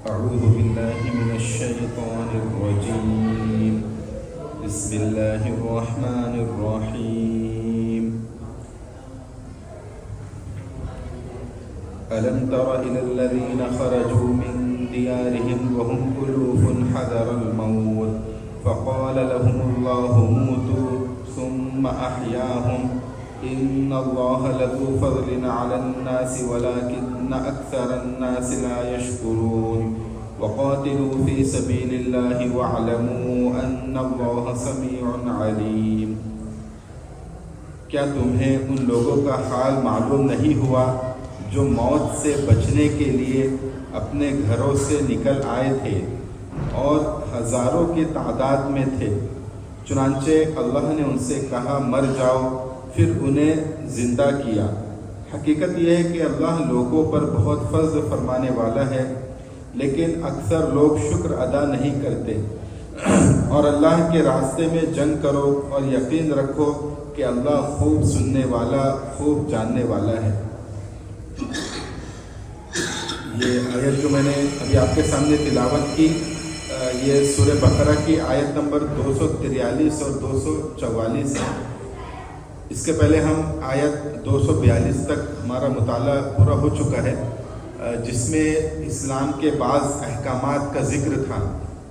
أعوذ بالله من الشيطان الرجيم. بسم الله الرحمن الرحيم. ألم تر إلى الذين خرجوا من ديارهم وهم ألوف حذر الموت فقال لهم الله موتوا ثم أحياهم إن الله لذو فضل على الناس ولكن أكثر الناس لا يشكرون وقاتلوا في سبيل الله واعلموا أن الله سميع عليم. کیا تمہیں ان لوگوں کا حال معلوم نہیں ہوا جو موت سے بچنے کے لیے اپنے گھروں سے نکل آئے تھے اور ہزاروں کی تعداد میں تھے؟ چنانچہ اللہ نے ان سے کہا مر جاؤ، پھر انہیں زندہ کیا۔ حقیقت یہ ہے کہ اللہ لوگوں پر بہت فضل فرمانے والا ہے، لیکن اکثر لوگ شکر ادا نہیں کرتے۔ اور اللہ کے راستے میں جنگ کرو اور یقین رکھو کہ اللہ خوب سننے والا، خوب جاننے والا ہے۔ یہ آیت جو میں نے ابھی آپ کے سامنے تلاوت کی، یہ سورہ بقرہ کی آیت نمبر 243 اور 244 ہے۔ اس کے پہلے ہم آیت 242 تک ہمارا مطالعہ پورا ہو چکا ہے، جس میں اسلام کے بعض احکامات کا ذکر تھا،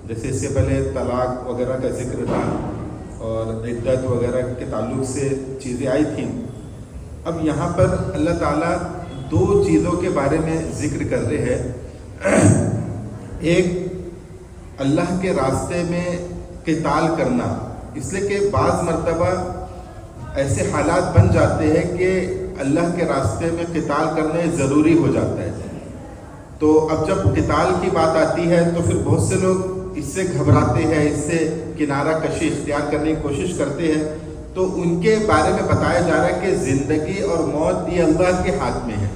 جیسے اس سے پہلے طلاق وغیرہ کا ذکر تھا اور عدت وغیرہ کے تعلق سے چیزیں آئی تھیں۔ اب یہاں پر اللہ تعالیٰ دو چیزوں کے بارے میں ذکر کر رہے ہیں۔ ایک اللہ کے راستے میں قتال کرنا، اس لیے کہ بعض مرتبہ ایسے حالات بن جاتے ہیں کہ اللہ کے راستے میں قتال کرنے ضروری ہو جاتا ہے۔ تو اب جب قتال کی بات آتی ہے تو پھر بہت سے لوگ اس سے گھبراتے ہیں، اس سے کنارہ کشی اختیار کرنے کی کوشش کرتے ہیں۔ تو ان کے بارے میں بتایا جا رہا ہے کہ زندگی اور موت یہ اللہ کے ہاتھ میں ہے۔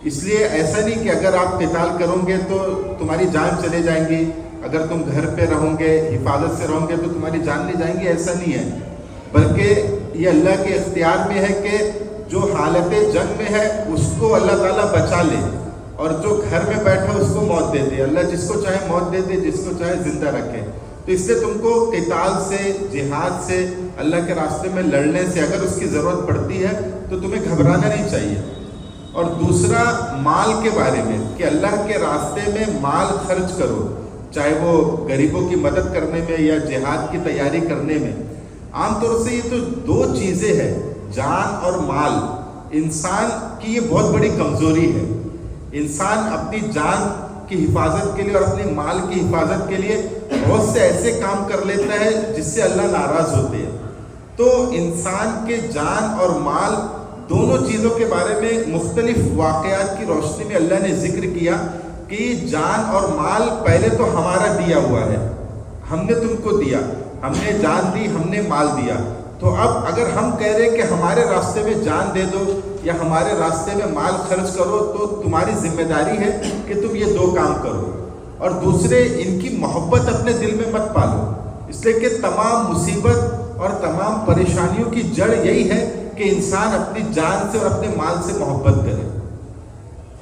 اس لیے ایسا نہیں کہ اگر آپ قتال کرو گے تو تمہاری جان چلے جائیں گی، اگر تم گھر پہ رہو گے حفاظت سے رہو گے تو تمہاری جان نہیں جائیں گی، ایسا نہیں ہے، بلکہ یہ اللہ کے اختیار میں ہے کہ جو حالت جنگ میں ہے اس کو اللہ تعالیٰ بچا لے، اور جو گھر میں بیٹھا اس کو موت دے دے۔ اللہ جس کو چاہے موت دے دے، جس کو چاہے زندہ رکھے۔ تو اس لیے تم کو قتال سے، جہاد سے، اللہ کے راستے میں لڑنے سے اگر اس کی ضرورت پڑتی ہے تو تمہیں گھبرانا نہیں چاہیے۔ اور دوسرا مال کے بارے میں کہ اللہ کے راستے میں مال خرچ کرو، چاہے وہ غریبوں کی مدد کرنے میں یا جہاد کی تیاری کرنے میں۔ عام طور سے یہ تو دو چیزیں ہیں، جان اور مال، انسان کی یہ بہت بڑی کمزوری ہے۔ انسان اپنی جان کی حفاظت کے لیے اور اپنی مال کی حفاظت کے لیے بہت سے ایسے کام کر لیتا ہے جس سے اللہ ناراض ہوتے ہیں۔ تو انسان کے جان اور مال دونوں چیزوں کے بارے میں مختلف واقعات کی روشنی میں اللہ نے ذکر کیا کہ جان اور مال پہلے تو ہمارا دیا ہوا ہے، ہم نے تم کو دیا، ہم نے جان دی، ہم نے مال دیا۔ تو اب اگر ہم کہہ رہے کہ ہمارے راستے میں جان دے دو یا ہمارے راستے میں مال خرچ کرو تو تمہاری ذمہ داری ہے کہ تم یہ دو کام کرو۔ اور دوسرے، ان کی محبت اپنے دل میں مت پالو، اس لیے کہ تمام مصیبت اور تمام پریشانیوں کی جڑ یہی ہے کہ انسان اپنی جان سے اور اپنے مال سے محبت کرے۔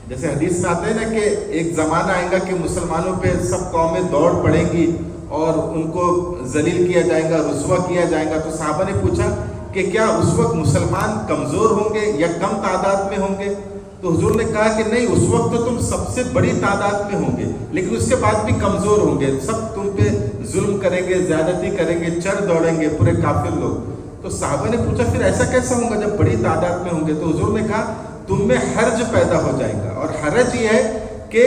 جیسے حدیث میں آتا ہے نا کہ ایک زمانہ آئے گا کہ مسلمانوں پہ سب قومیں دوڑ پڑیں گی اور ان کو ذلیل کیا جائے گا، رسوا کیا جائے گا۔ تو صحابہ نے پوچھا کہ کیا اس وقت مسلمان کمزور ہوں گے یا کم تعداد میں ہوں گے؟ تو حضور نے کہا کہ نہیں، اس وقت تو تم سب سے بڑی تعداد میں ہوں گے، لیکن اس کے بعد بھی کمزور ہوں گے، سب تم پہ ظلم کریں گے، زیادتی کریں گے، چڑھ دوڑیں گے پورے کافر لوگ۔ تو صحابہ نے پوچھا پھر ایسا کیسا ہوگا جب بڑی تعداد میں ہوں گے؟ تو حضور نے کہا تم میں حرج پیدا ہو جائے گا، اور حرج یہ ہے کہ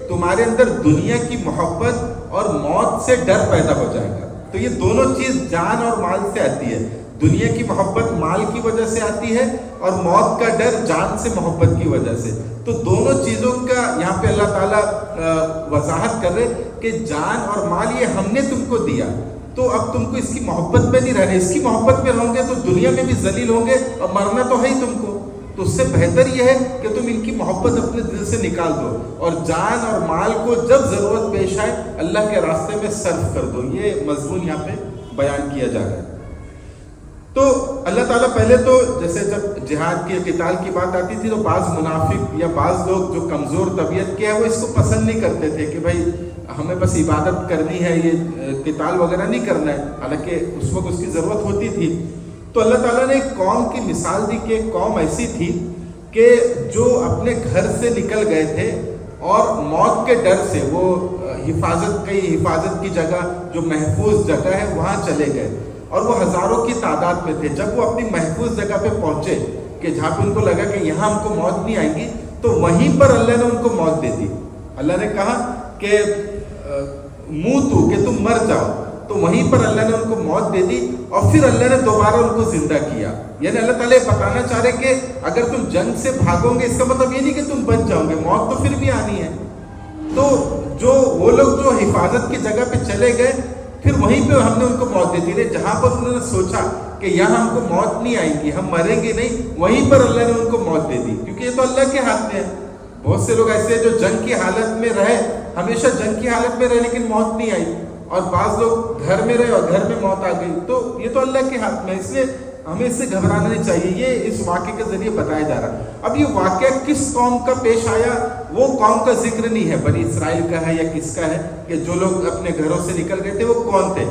تمہارے اندر دنیا کی محبت اور موت سے ڈر پیدا ہو جائے گا۔ تو یہ دونوں چیز جان اور مال سے آتی ہے، دنیا کی محبت مال کی وجہ سے آتی ہے اور موت کا ڈر جان سے محبت کی وجہ سے۔ تو دونوں چیزوں کا یہاں پہ اللہ تعالیٰ وضاحت کر رہے کہ جان اور مال یہ ہم نے تم کو دیا، تو اب تم کو اس کی محبت میں نہیں رہنا، اس کی محبت میں رہو گے تو دنیا میں بھی ذلیل ہوں گے اور مرنا تو ہے ہی تم کو۔ تو اس سے بہتر یہ ہے کہ تم ان کی محبت اپنے دل سے نکال دو اور جان اور مال کو جب ضرورت پیش آئے اللہ کے راستے میں صرف کر دو۔ یہ مضمون یہاں پہ بیان کیا جا رہا ہے۔ تو اللہ تعالیٰ پہلے تو جیسے جب جہاد کی قتال کی بات آتی تھی تو بعض منافق یا بعض لوگ جو کمزور طبیعت کے ہیں وہ اس کو پسند نہیں کرتے تھے کہ بھائی ہمیں بس عبادت کرنی ہے، یہ قتال وغیرہ نہیں کرنا ہے، حالانکہ اس وقت اس کی ضرورت ہوتی تھی. تو اللہ تعالیٰ نے ایک قوم کی مثال دی کہ ایک قوم ایسی تھی کہ جو اپنے گھر سے نکل گئے تھے اور موت کے ڈر سے وہ حفاظت کی جگہ جو محفوظ جگہ ہے وہاں چلے گئے، اور وہ ہزاروں کی تعداد میں تھے. جب وہ اپنی محفوظ جگہ پہ پہنچے کہ جہاں پہ ان کو لگا کہ یہاں ہم کو موت نہیں آئے گی، تو وہیں پر اللہ نے ان کو موت دے دی. اللہ نے کہا کہ موتو، کہ تم مر جاؤ، تو وہیں پر اللہ نے ان کو موت دے دی اور پھر اللہ نے دوبارہ ان کو زندہ کیا. یعنی اللہ تعالیٰ بتانا چاہ رہے کہ اگر تم جنگ سے بھاگو گے اس کا مطلب یہ نہیں کہ تم بچ جاؤ گے، موت تو پھر بھی آنی ہے. تو جو وہ لوگ جو حفاظت کی جگہ پہ چلے گئے پھر وہیں پہ ہم نے ان کو موت دے دی. جہاں پر انہوں نے سوچا کہ یہاں ہم کو موت نہیں آئے گی، ہم مریں گے نہیں، وہیں پر اللہ نے ان کو موت دے دی، کیونکہ یہ تو اللہ کے ہاتھ میں ہے. بہت سے لوگ ایسے ہیں جو جنگ کی حالت میں رہے، ہمیشہ جنگ کی حالت میں رہے لیکن موت نہیں آئی، اور بعض لوگ گھر میں رہے اور گھر میں موت آ گئی. تو یہ تو اللہ کے ہاتھ میں ہے، اس لیے ہمیں اس سے گھبرانا نہیں چاہیے. یہ اس واقعے کے ذریعے بتایا جا رہا ہے. اب یہ واقعہ کس قوم کا پیش آیا وہ قوم کا ذکر نہیں ہے، بنی اسرائیل کا ہے یا کس کا ہے، کہ جو لوگ اپنے گھروں سے نکل گئے تھے وہ کون تھے.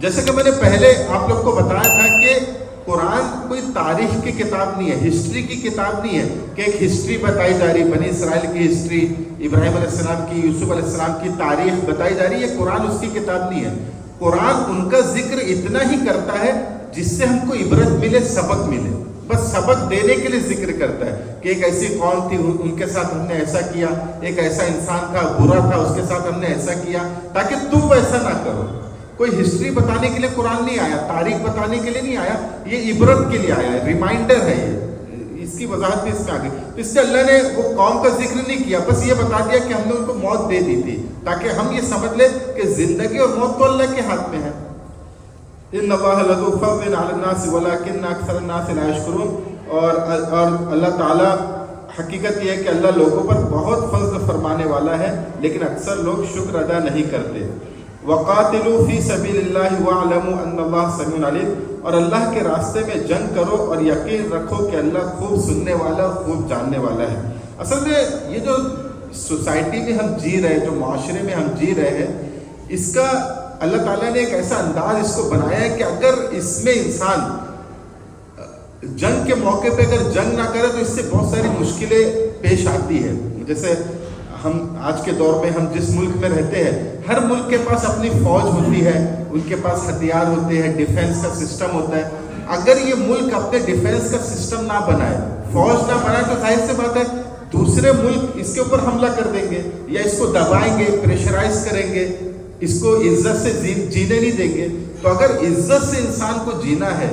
جیسے کہ میں نے پہلے آپ لوگ کو بتایا تھا کہ قرآن کوئی تاریخ کی کتاب نہیں ہے، ہسٹری کی کتاب نہیں ہے کہ ایک ہسٹری بتائی جا رہی، بنی اسرائیل کی ہسٹری، ابراہیم علیہ السلام کی، یوسف علیہ السلام کی تاریخ بتائی جا رہی ہے. قرآن اس کی کتاب نہیں ہے. قرآن ان کا ذکر اتنا ہی کرتا ہے جس سے ہم کو عبرت ملے، سبق ملے، بس سبق دینے کے لیے ذکر کرتا ہے کہ ایک ایسی قوم تھی، ان کے ساتھ ہم نے ایسا کیا، ایک ایسا انسان تھا برا تھا، اس کے ساتھ ہم نے ایسا کیا تاکہ تم ویسا نہ کرو. کوئی ہسٹری بتانے کے لیے قرآن نہیں آیا، تاریخ بتانے کے لیے نہیں آیا، یہ عبرت کے لیے آیا ہے، ریمائنڈر ہے. یہ اس کی وضاحت بھی اس میں آ گئی. تو اس سے اللہ نے وہ قوم کا ذکر نہیں کیا، بس یہ بتا دیا کہ ہم نے ان کو موت دے دی تھی تاکہ ہم یہ سمجھ لیں کہ زندگی اور موت تو اللہ کے ہاتھ میں ہے. ان اللہ لذو فضل علی الناس ولکن اکثر الناس لا یشکرون. اور اللہ تعالیٰ، حقیقت یہ ہے کہ اللہ لوگوں پر بہت فضل فرمانے والا ہے لیکن اکثر لوگ شکر ادا نہیں کرتے. وقاتلوا فی سبیل اللہ واعلموا ان اللہ سمیع علیم. اور اللہ کے راستے میں جنگ کرو اور یقین رکھو کہ اللہ خوب سننے والا، خوب جاننے والا ہے. اصل میں یہ جو سوسائٹی میں ہم جی رہے ہیں، جو معاشرے میں ہم جی رہے ہیں، اس کا اللہ تعالیٰ نے ایک ایسا انداز اس کو بنایا ہے کہ اگر اس میں انسان جنگ کے موقع پہ اگر جنگ نہ کرے تو اس سے بہت ساری مشکلیں پیش آتی ہے. جیسے ہم آج کے دور میں ہم جس ملک میں رہتے ہیں، ہر ملک کے پاس اپنی فوج ہوتی ہے، ان کے پاس ہتھیار ہوتے ہیں، ڈیفنس کا سسٹم ہوتا ہے. اگر یہ ملک اپنے ڈیفنس کا سسٹم نہ بنائے، فوج نہ بنائے، تو ظاہر سی بات ہے دوسرے ملک اس کے اوپر حملہ کر دیں گے یا اس کو دبائیں گے، پریشرائز کریں گے، اس کو عزت سے جینے نہیں دیں گے. تو اگر عزت سے انسان کو جینا ہے،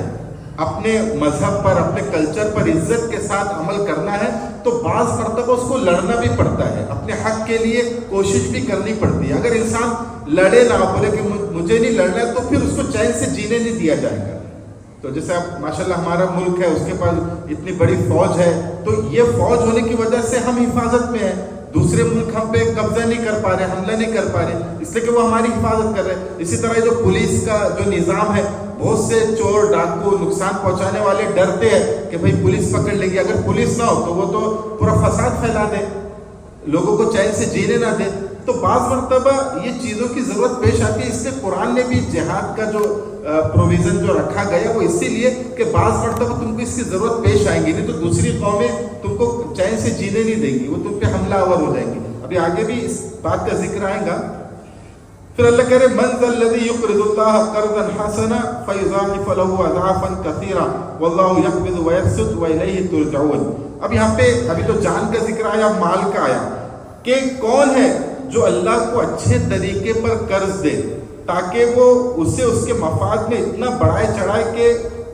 اپنے مذہب پر، اپنے کلچر پر عزت کے ساتھ عمل کرنا ہے، تو بعض مرتبہ اس کو لڑنا بھی پڑتا ہے، اپنے حق کے لیے کوشش بھی کرنی پڑتی ہے. اگر انسان لڑے نہ، بولے کہ مجھے نہیں لڑنا ہے، تو پھر اس کو چین سے جینے نہیں دیا جائے گا. تو جیسے اب ماشاءاللہ ہمارا ملک ہے، اس کے پاس اتنی بڑی فوج ہے، تو یہ فوج ہونے کی وجہ سے ہم حفاظت میں ہیں. دوسرے ملک ہم پہ قبضہ نہیں کر پا رہے، حملہ نہیں کر پا رہے، اس لیے کہ وہ ہماری حفاظت کر رہے ہیں. اسی طرح جو پولیس کا جو نظام ہے، بہت سے چور ڈاکو نقصان پہنچانے والے ڈرتے ہیں کہ بھئی پولیس پکڑ لے گی. اگر پولیس نہ ہو تو وہ تو پورا فساد پھیلا دے، لوگوں کو چین سے جینے نہ دے. تو بعض مرتبہ یہ چیزوں کی ضرورت پیش آتی ہے. اس لیے قرآن نے بھی جہاد کا جو پروویژن جو رکھا گیا وہ اسی لیے کہ بعض مرتبہ تم کو اس کی ضرورت پیش آئیں گی، نہیں تو دوسری قومیں تم کو چین سے جینے نہیں دیں گی، وہ تم پہ حملہ آور ہو جائیں گی. ابھی آگے بھی اس بات کا ذکر آئے گا. پھر اللہ کہہ رہے من ذا الذی یقرض اللہ قرضا حسنا فیضاعف له اضعافا کثیرا واللہ یقبض ویبسط والیہ ترجعون. اب یہاں پہ ابھی تو جان کا ذکر آیا، مال کا آیا، کہ کون ہے جو اللہ کو اچھے طریقے پر قرض دے تاکہ وہ اسے اس کے مفاد میں اتنا بڑھائے چڑھائے کہ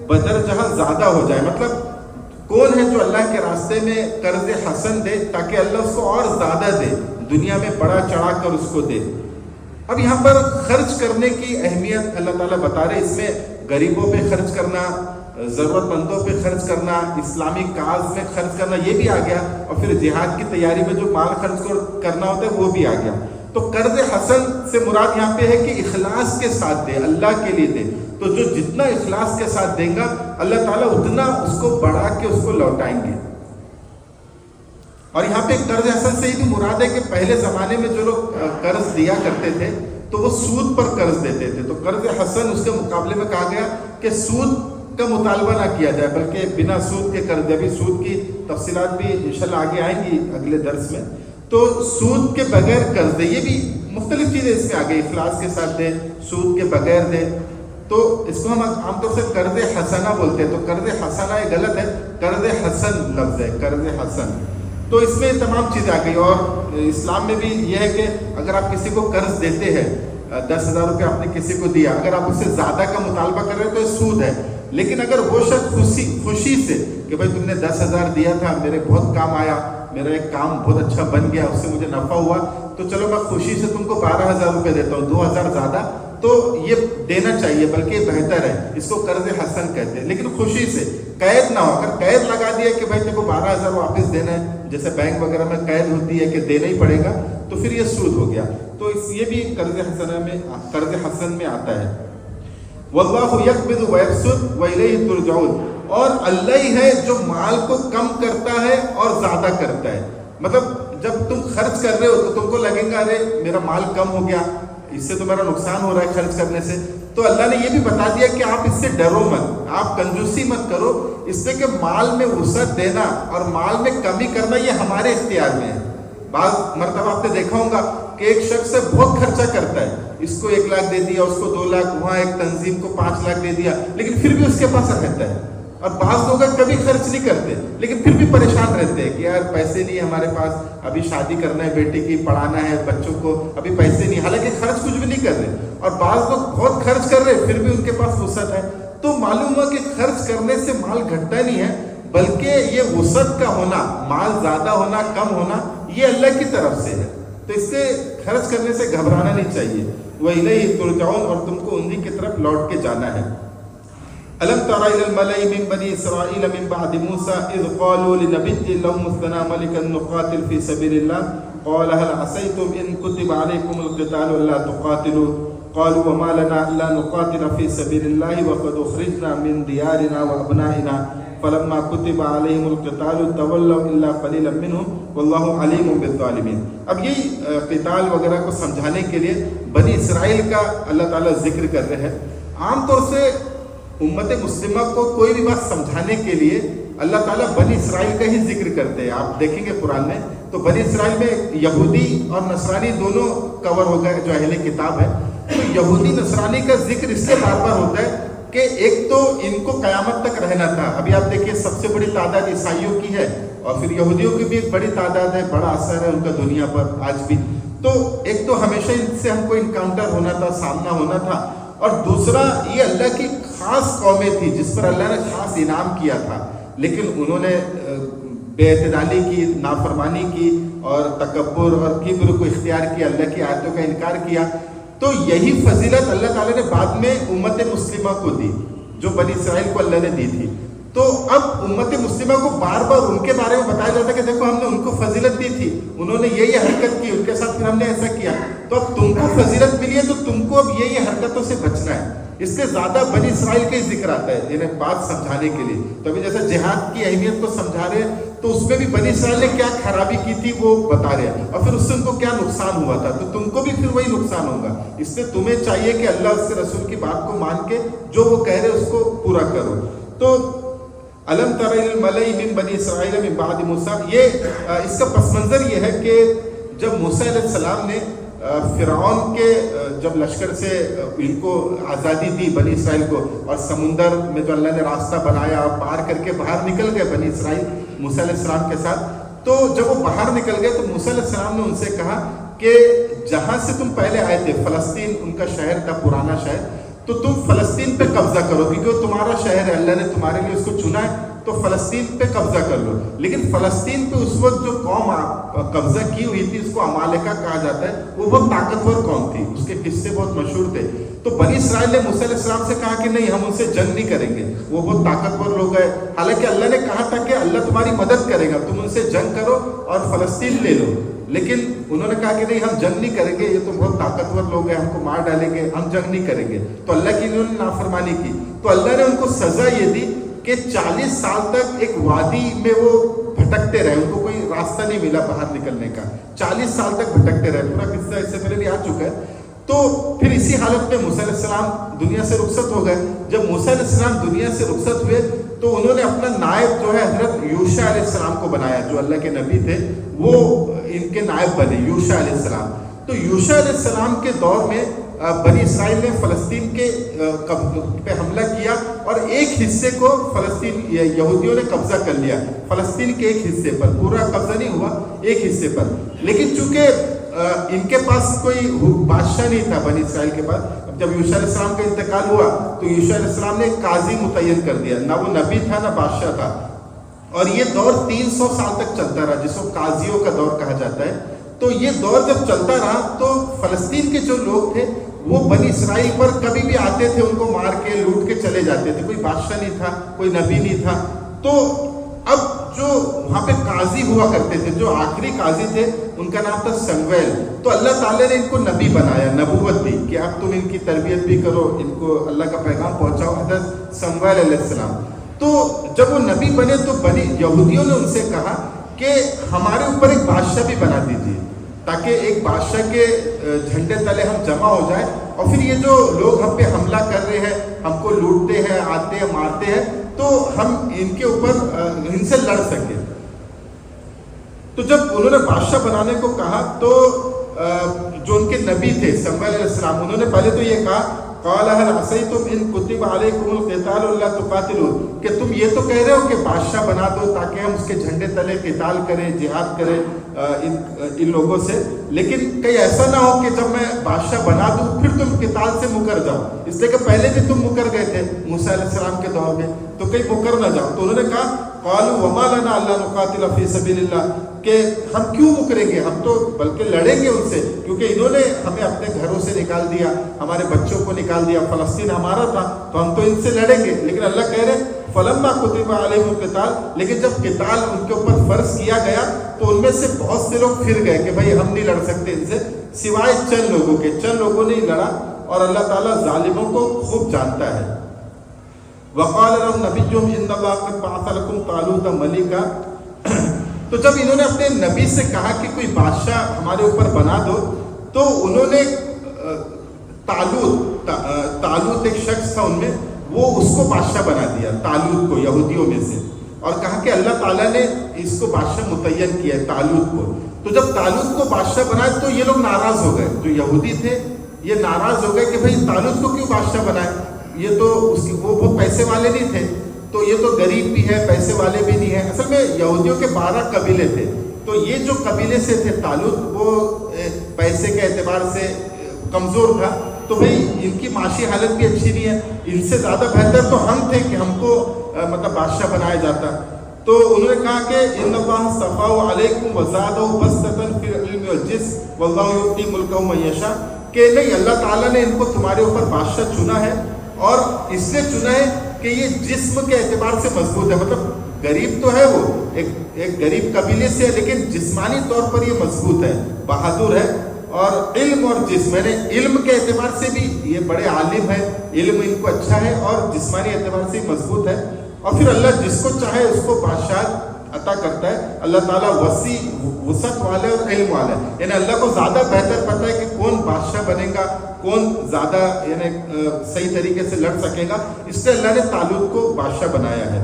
بدر جہاں زیادہ ہو جائے. مطلب کون ہے جو اللہ کے راستے میں قرض حسن دے تاکہ اللہ اس کو اور زیادہ دے، دنیا میں بڑا چڑھا کر اس کو دے. اب یہاں پر خرچ کرنے کی اہمیت اللہ تعالیٰ بتا رہے. اس میں غریبوں پہ خرچ کرنا، ضرورت مندوں پہ خرچ کرنا، اسلامی کاز میں خرچ کرنا، یہ بھی آ گیا. اور پھر جہاد کی تیاری میں جو مال خرچ کرنا ہوتا ہے وہ بھی آ گیا. تو قرض حسن سے مراد یہاں پہ ہے کہ اخلاص کے ساتھ دے، اللہ کے لیے دے، تو جو جتنا اخلاص کے ساتھ دیں گا اللہ تعالیٰ اتنا اس کو بڑھا کے اس کو لوٹائیں گے۔ اور یہاں پہ قرض حسن سے یہ بھی مراد ہے کہ پہلے زمانے میں جو لوگ قرض دیا کرتے تھے تو وہ سود پر قرض دیتے تھے، تو قرض حسن اس کے مقابلے میں کہا گیا کہ سود کا مطالبہ نہ کیا جائے بلکہ بنا سود کے قرض دے۔ ابھی سود کی تفصیلات بھی انشاءاللہ آگے آئیں گی اگلے درس میں۔ تو سود کے بغیر قرض دے، یہ بھی مختلف چیزیں اس میں آگے، اخلاص کے ساتھ دے، سود کے بغیر دے، تو اس کو ہم عام طور سے قرض حسنہ بولتے ہیں۔ تو قرض حسنہ یہ غلط ہے، قرض حسن لفظ ہے، قرض حسن۔ تو اس میں تمام چیزیں آ گئی، اور اسلام میں بھی یہ ہے کہ اگر آپ کسی کو قرض دیتے ہیں، 10,000 روپے آپ نے کسی کو دیا، اگر آپ اس سے زیادہ کا مطالبہ کر رہے ہیں تو یہ سود ہے۔ لیکن اگر وہ شخص خوشی سے کہ بھائی تم نے 10,000 دیا تھا، میرے بہت کام آیا، میرا ایک کام بہت اچھا بن گیا، اس سے مجھے نفع ہوا، تو چلو میں خوشی سے تم کو 12,000 روپے دیتا ہوں، 2,000 زیادہ، تو یہ دینا چاہیے، بلکہ بہتر ہے، اس کو قرض حسن کہتے ہیں۔ لیکن خوشی سے، قید نہ ہو۔ اگر قید لگا دیا کہ بھائی تم کو 12,000 واپس دینا ہے، جیسے بینک وغیرہ میں قید ہوتی ہے کہ دینا ہی پڑے گا، تو پھر یہ سود ہو گیا۔ تو یہ بھی قرض حسن میں آتا ہے۔ واللہ یقبض ویبسط والیہ ترجعون، اور اللہ ہی ہے جو مال کو کم کرتا ہے اور زیادہ کرتا ہے۔ مطلب جب تم خرچ کر رہے ہو تو تم کو لگے گا ارے میرا مال کم ہو گیا، اس سے تو میرا نقصان ہو رہا ہے خرچ کرنے سے، تو اللہ نے یہ بھی بتا دیا کہ آپ اس سے ڈرو مت، آپ کنجوسی مت کرو، اس لیے کہ مال میں وسعت دینا اور مال میں کمی کرنا یہ ہمارے اختیار میں ہے۔ بعض مرتبہ آپ نے دیکھا ہوگا کہ ایک شخص سے بہت خرچہ کرتا ہے، اس کو 1 لاکھ دے دیا، اس کو 2 لاکھ، وہاں ایک تنظیم کو 5 لاکھ دے دیا، لیکن پھر بھی اس کے پاس رہتا ہے۔ اور بعض لوگ کبھی خرچ نہیں کرتے لیکن پھر بھی پریشان رہتے ہیں کہ یار پیسے نہیں ہمارے پاس، ابھی شادی کرنا ہے، بیٹی کی پڑھانا ہے، بچوں کو، ابھی پیسے نہیں، حالانکہ خرچ کچھ بھی نہیں کر رہے۔ اور بعض لوگ بہت خرچ کر رہے پھر بھی ان کے پاس وسعت ہے۔ تو معلوم ہوا کہ خرچ کرنے سے مال گھٹتا نہیں ہے، بلکہ یہ وسعت کا ہونا، مال زیادہ ہونا کم ہونا، یہ اللہ کی طرف سے ہے۔ تو اس سے خرچ کرنے سے گھبرانا نہیں چاہیے۔ وَإِلَيْهِ تُرْجَعُونَ، اور تم کو انہی کی طرف لوٹ کے جانا ہے۔ أَلَمْ تَرَ إِلَى الْمَلَإِ مِنْ بَنِي إِسْرَائِيلَ مِنْ بَعْدِ مُوسَى إِذْ قَالُوا لِنَبِيٍّ لَهُ اسْتَنَا مَلِكًا نُقَاتِلْ فِي سَبِيلِ اللَّهِ قَالَ هَلْ عَسَيْتُمْ إِنْ كُتِبَ عَلَيْكُمُ الْقِتَالُ أَلَّا تُقَاتِلُوا قالوا وما لنا ألا نقاتل في سبيل الله وقد أخرجنا من ديارنا وأبنائنا فلما كتب عليهم القتال تولوا إلا قليلا منهم والله عليم بالظالمين۔ اب یہی قتال وغیرہ کو سمجھانے کے لیے بنی اسرائیل کا اللہ تعالیٰ ذکر کر رہے ہیں۔ عام طور سے امت مسلمہ کو کوئی بھی بات سمجھانے کے لیے اللہ تعالیٰ بنی اسرائیل کا ہی ذکر کرتے ہیں۔ آپ دیکھیں گے قرآن میں تو بنی اسرائیل میں یہودی اور نصرانی دونوں کور ہو گئے جو اہل کتاب ہے۔ تو یہودی نصرانی کا ذکر اس سے بار بار ہوتا ہے کہ ایک تو ان کو قیامت تک رہنا تھا۔ ابھی آپ دیکھیے سب سے بڑی تعداد عیسائیوں کی ہے اور پھر یہودیوں کی بھی ایک بڑی تعداد ہے، بڑا اثر ہے ان کا دنیا پر آج بھی۔ تو ایک تو ہمیشہ ان سے ہم کو انکاؤنٹر ہونا تھا، سامنا ہونا تھا، اور دوسرا یہ اللہ کی خاص قومیں تھی جس پر اللہ نے خاص انعام کیا تھا، لیکن انہوں نے بے اعتدالی کی، نافرمانی کی اور تکبر اور کبر کو اختیار کیا، اللہ کی آیتوں کا انکار کیا۔ تو یہی فضیلت اللہ تعالیٰ نے بعد میں امت مسلمہ کو دی جو بنی اسرائیل کو اللہ نے دی تھی۔ تو اب امت مسلمہ کو بار بار ان کے بارے میں بتایا جاتا ہے کہ دیکھو ہم نے ان کو فضیلت دی تھی، انہوں نے یہ حرکت کی، ان کے ساتھ پھر ہم نے ایسا کیا، تو اب تم کو فضیلت ملی ہے تو تم کو اب یہ حرکتوں سے بچنا ہے۔ اس سے زیادہ بنی اسرائیل کا ہی ذکر آتا ہے انہیں بات سمجھانے کے لیے۔ تو ابھی جیسے جہاد کی اہمیت کو سمجھا رہے ہیں تو اس میں بھی بنی اسرائیل نے کیا خرابی کی تھی وہ بتا رہے ہیں، اور پھر اس سے ان کو کیا نقصان ہوا تھا، تو تم کو بھی پھر وہی نقصان ہوگا۔ اس لیے تمہیں چاہیے کہ اللہ اس کے رسول کی بات کو مان کے جو وہ کہہ رہے اس کو پورا کرو۔ تو الم تر الی الملأ من بنی اسرائیل من بعد موسیٰ، یہ اس کا پس منظر یہ ہے کہ جب موسیٰ علیہ السلام نے فرعون کے جب لشکر سے ان کو آزادی دی بنی اسرائیل کو، اور سمندر میں جو اللہ نے راستہ بنایا اور پار کر کے باہر نکل گئے بنی اسرائیل موسیٰ علیہ السلام کے ساتھ، تو جب وہ باہر نکل گئے تو موسیٰ علیہ السلام نے ان سے کہا کہ جہاں سے تم پہلے آئے تھے، فلسطین ان کا شہر تھا، پرانا شہر، تو تم فلسطین پہ قبضہ کرو کیونکہ وہ تمہارا شہر ہے، اللہ نے تمہارے لیے اس کو چنا ہے، تو فلسطین پہ قبضہ کر لو. لیکن فلسطین پہ اس وقت جو قوم قبضہ کی ہوئی تھی اس کو عمالقہ کہا جاتا ہے, وہ بہت طاقتور قوم تھی, اس کے قصے بہت مشہور تھے. تو بنی اسرائیل نے موسیٰ علیہ السلام سے کہا کہ نہیں, ہم ان سے جنگ نہیں کریں گے, وہ بہت طاقتور لوگ ہیں. حالانکہ اللہ نے کہا تھا کہ اللہ تمہاری مدد کرے گا, تم ان سے جنگ کرو اور فلسطین لے لو. لیکن انہوں نے کہا کہ نہیں, ہم جنگ نہیں کریں گے, یہ تو بہت طاقتور لوگ ہیں, ہم کو مار ڈالیں گے, ہم جنگ نہیں کریں گے. تو اللہ کی انہوں نے نافرمانی کی. تو اللہ نے ان کو سزا یہ دی کہ 40 سال تک ایک وادی میں وہ بھٹکتے رہے, ان کو کوئی راستہ نہیں ملا باہر نکلنے کا. 40 سال تک بھٹکتے رہے. پورا قصہ اس سے پہلے بھی آ چکا ہے. تو پھر اسی حالت میں موسیٰ علیہ السلام دنیا سے رخصت ہو گئے. جب موسیٰ علیہ السلام دنیا سے رخصت ہوئے تو انہوں نے اپنا نائب جو ہے حضرت یوشع علیہ السلام کو بنایا, جو اللہ کے نبی تھے, وہ ان کے نائب بنے, یوشع علیہ السلام. تو یوشع علیہ السلام کے دور میں بنی اسرائیل نے فلسطین کے پہ حملہ کیا اور ایک حصے کو فلسطین یہودیوں نے قبضہ کر لیا. فلسطین کے ایک حصے پر, پورا قبضہ نہیں ہوا, ایک حصے پر. لیکن چونکہ ان کے پاس کوئی بادشاہ نہیں تھا بنی اسرائیل کے پاس, جب یوشع علیہ السلام کا انتقال ہوا تو یوشع علیہ السلام نے ایک قاضی متعین کر دیا. نہ وہ نبی تھا نہ بادشاہ تھا. اور یہ دور 300 سال تک چلتا رہا, جس کو قاضیوں کا دور کہا جاتا ہے. تو یہ دور جب چلتا رہا تو فلسطین کے جو لوگ تھے وہ بنی اسرائیل پر کبھی بھی آتے تھے, ان کو مار کے لوٹ کے چلے جاتے تھے. کوئی بادشاہ نہیں تھا, کوئی نبی نہیں تھا. تو اب جو وہاں پہ قاضی ہوا کرتے تھے, جو آخری قاضی تھے, ان کا نام تھا سمویل. تو اللہ تعالیٰ نے ان کو نبی بنایا, نبوت دی کہ اب تم ان کی تربیت بھی کرو, ان کو اللہ کا پیغام پہنچاؤ. حضرت سمویل علیہ السلام. تو جب وہ نبی بنے تو بنی یہودیوں نے ان سے کہا کہ ہمارے اوپر ایک بادشاہ بھی بنا دیجیے, تاکہ ایک بادشاہ کے جھنڈے تلے ہم جمع ہو جائیں, اور پھر یہ جو لوگ ہم پہ حملہ کر رہے ہیں, ہم کو لوٹتے ہیں, آتے ہیں, مارتے ہیں, تو ہم ان کے اوپر ان سے لڑ سکیں. تو جب انہوں نے بادشاہ بنانے کو کہا تو جو ان کے نبی تھے سمویل علیہ السلام, انہوں نے پہلے تو یہ کہا قال هل عصيتم ان كتب عليكم القتال الا تقاتلوا, کہ تم یہ تو کہہ رہے ہو کہ بادشاہ بنا دو تاکہ ہم اس کے جھنڈے تلے قتال کریں, جہاد کریں ان لوگوں سے, لیکن کہیں ایسا نہ ہو کہ جب میں بادشاہ بنا دوں پھر تم قتال سے مکر جاؤ, اس لیے کہ پہلے بھی تم مکر گئے تھے موسیٰ علیہ السلام کے دور میں, تو کہیں مکر نہ جاؤ. تو انہوں نے کہا قالوا وما لنا الا نقاتل في سبيل الله, کہ ہم کیوں مکریں گے, ہم تو بلکہ لڑیں گے ان سے, کیونکہ انہوں نے ہمیں اپنے گھروں سے نکال دیا, ہمارے بچوں کو نکال دیا, فلسطین ہمارا تھا, تو ہم تو ان سے لڑیں گے. لیکن اللہ کہہ رہے فلما كتب عليهم القتال, لیکن جب قتال ان کے اوپر فرض کیا گیا تو ان میں سے بہت سے لوگ پھر گئے کہ بھائی ہم نہیں لڑ سکتے ان سے, سوائے چند لوگوں کے. چند لوگوں نے لڑا, اور اللہ تعالیٰ ظالموں کو خوب جانتا ہے. وقال لهم نبيهم ان الله قد بعث لكم طالوت ملكا, تو جب انہوں نے اپنے نبی سے کہا کہ کوئی بادشاہ ہمارے اوپر بنا دو, تو انہوں نے طالوت ایک شخص تھا ان میں, وہ اس کو بادشاہ بنا دیا, طالوت کو, یہودیوں میں سے, اور کہا کہ اللہ تعالیٰ نے اس کو بادشاہ متعین کیا ہے, طالوت کو. تو جب طالوت کو بادشاہ بنایا تو یہ لوگ ناراض ہو گئے, جو یہودی تھے یہ ناراض ہو گئے کہ بھائی طالوت کو کیوں بادشاہ بنائے, یہ تو وہ بہت پیسے والے نہیں تھے, تو یہ تو غریب بھی ہے, پیسے والے بھی نہیں ہیں. اصل میں یہودیوں کے 12 قبیلے تھے, تو یہ جو قبیلے سے تھے طالوت, وہ پیسے کے اعتبار سے کمزور تھا, تو بھئی ان کی معاشی حالت بھی اچھی نہیں ہے, ان سے زیادہ بہتر تو ہم تھے کہ ہم کو مطلب بادشاہ بنایا جاتا. تو انہوں نے کہا کہ ان اللہ اصطفاہ علیکم وزادہ بسطۃ فی العلم والجسم واللہ یؤتی ملکہ من یشاء, کہ نہیں اللہ تعالیٰ نے ان کو تمہارے اوپر بادشاہ چنا ہے, اور اس لیے چنا ہے کہ یہ جسم کے اعتبار سے مضبوط ہے, مطلب غریب تو ہے, وہ ایک غریب قبیلے سے ہے, لیکن جسمانی طور پر یہ مضبوط ہے, بہادر ہے, اور علم اور جسم, یعنی علم کے اعتبار سے بھی یہ بڑے عالم ہے, علم ان کو اچھا ہے, اور جسمانی اعتبار سے مضبوط ہے. اور پھر اللہ جس کو چاہے اس کو بادشاہ عطا کرتا ہے. اللہ تعالیٰ وسیع وسعت والے اور علم والا ہے, یعنی اللہ کو زیادہ بہتر پتہ ہے کہ کون بادشاہ بنے گا, کون زیادہ یعنی صحیح طریقے سے لڑ سکے گا, اس لیے اللہ نے طالوت کو بادشاہ بنایا ہے.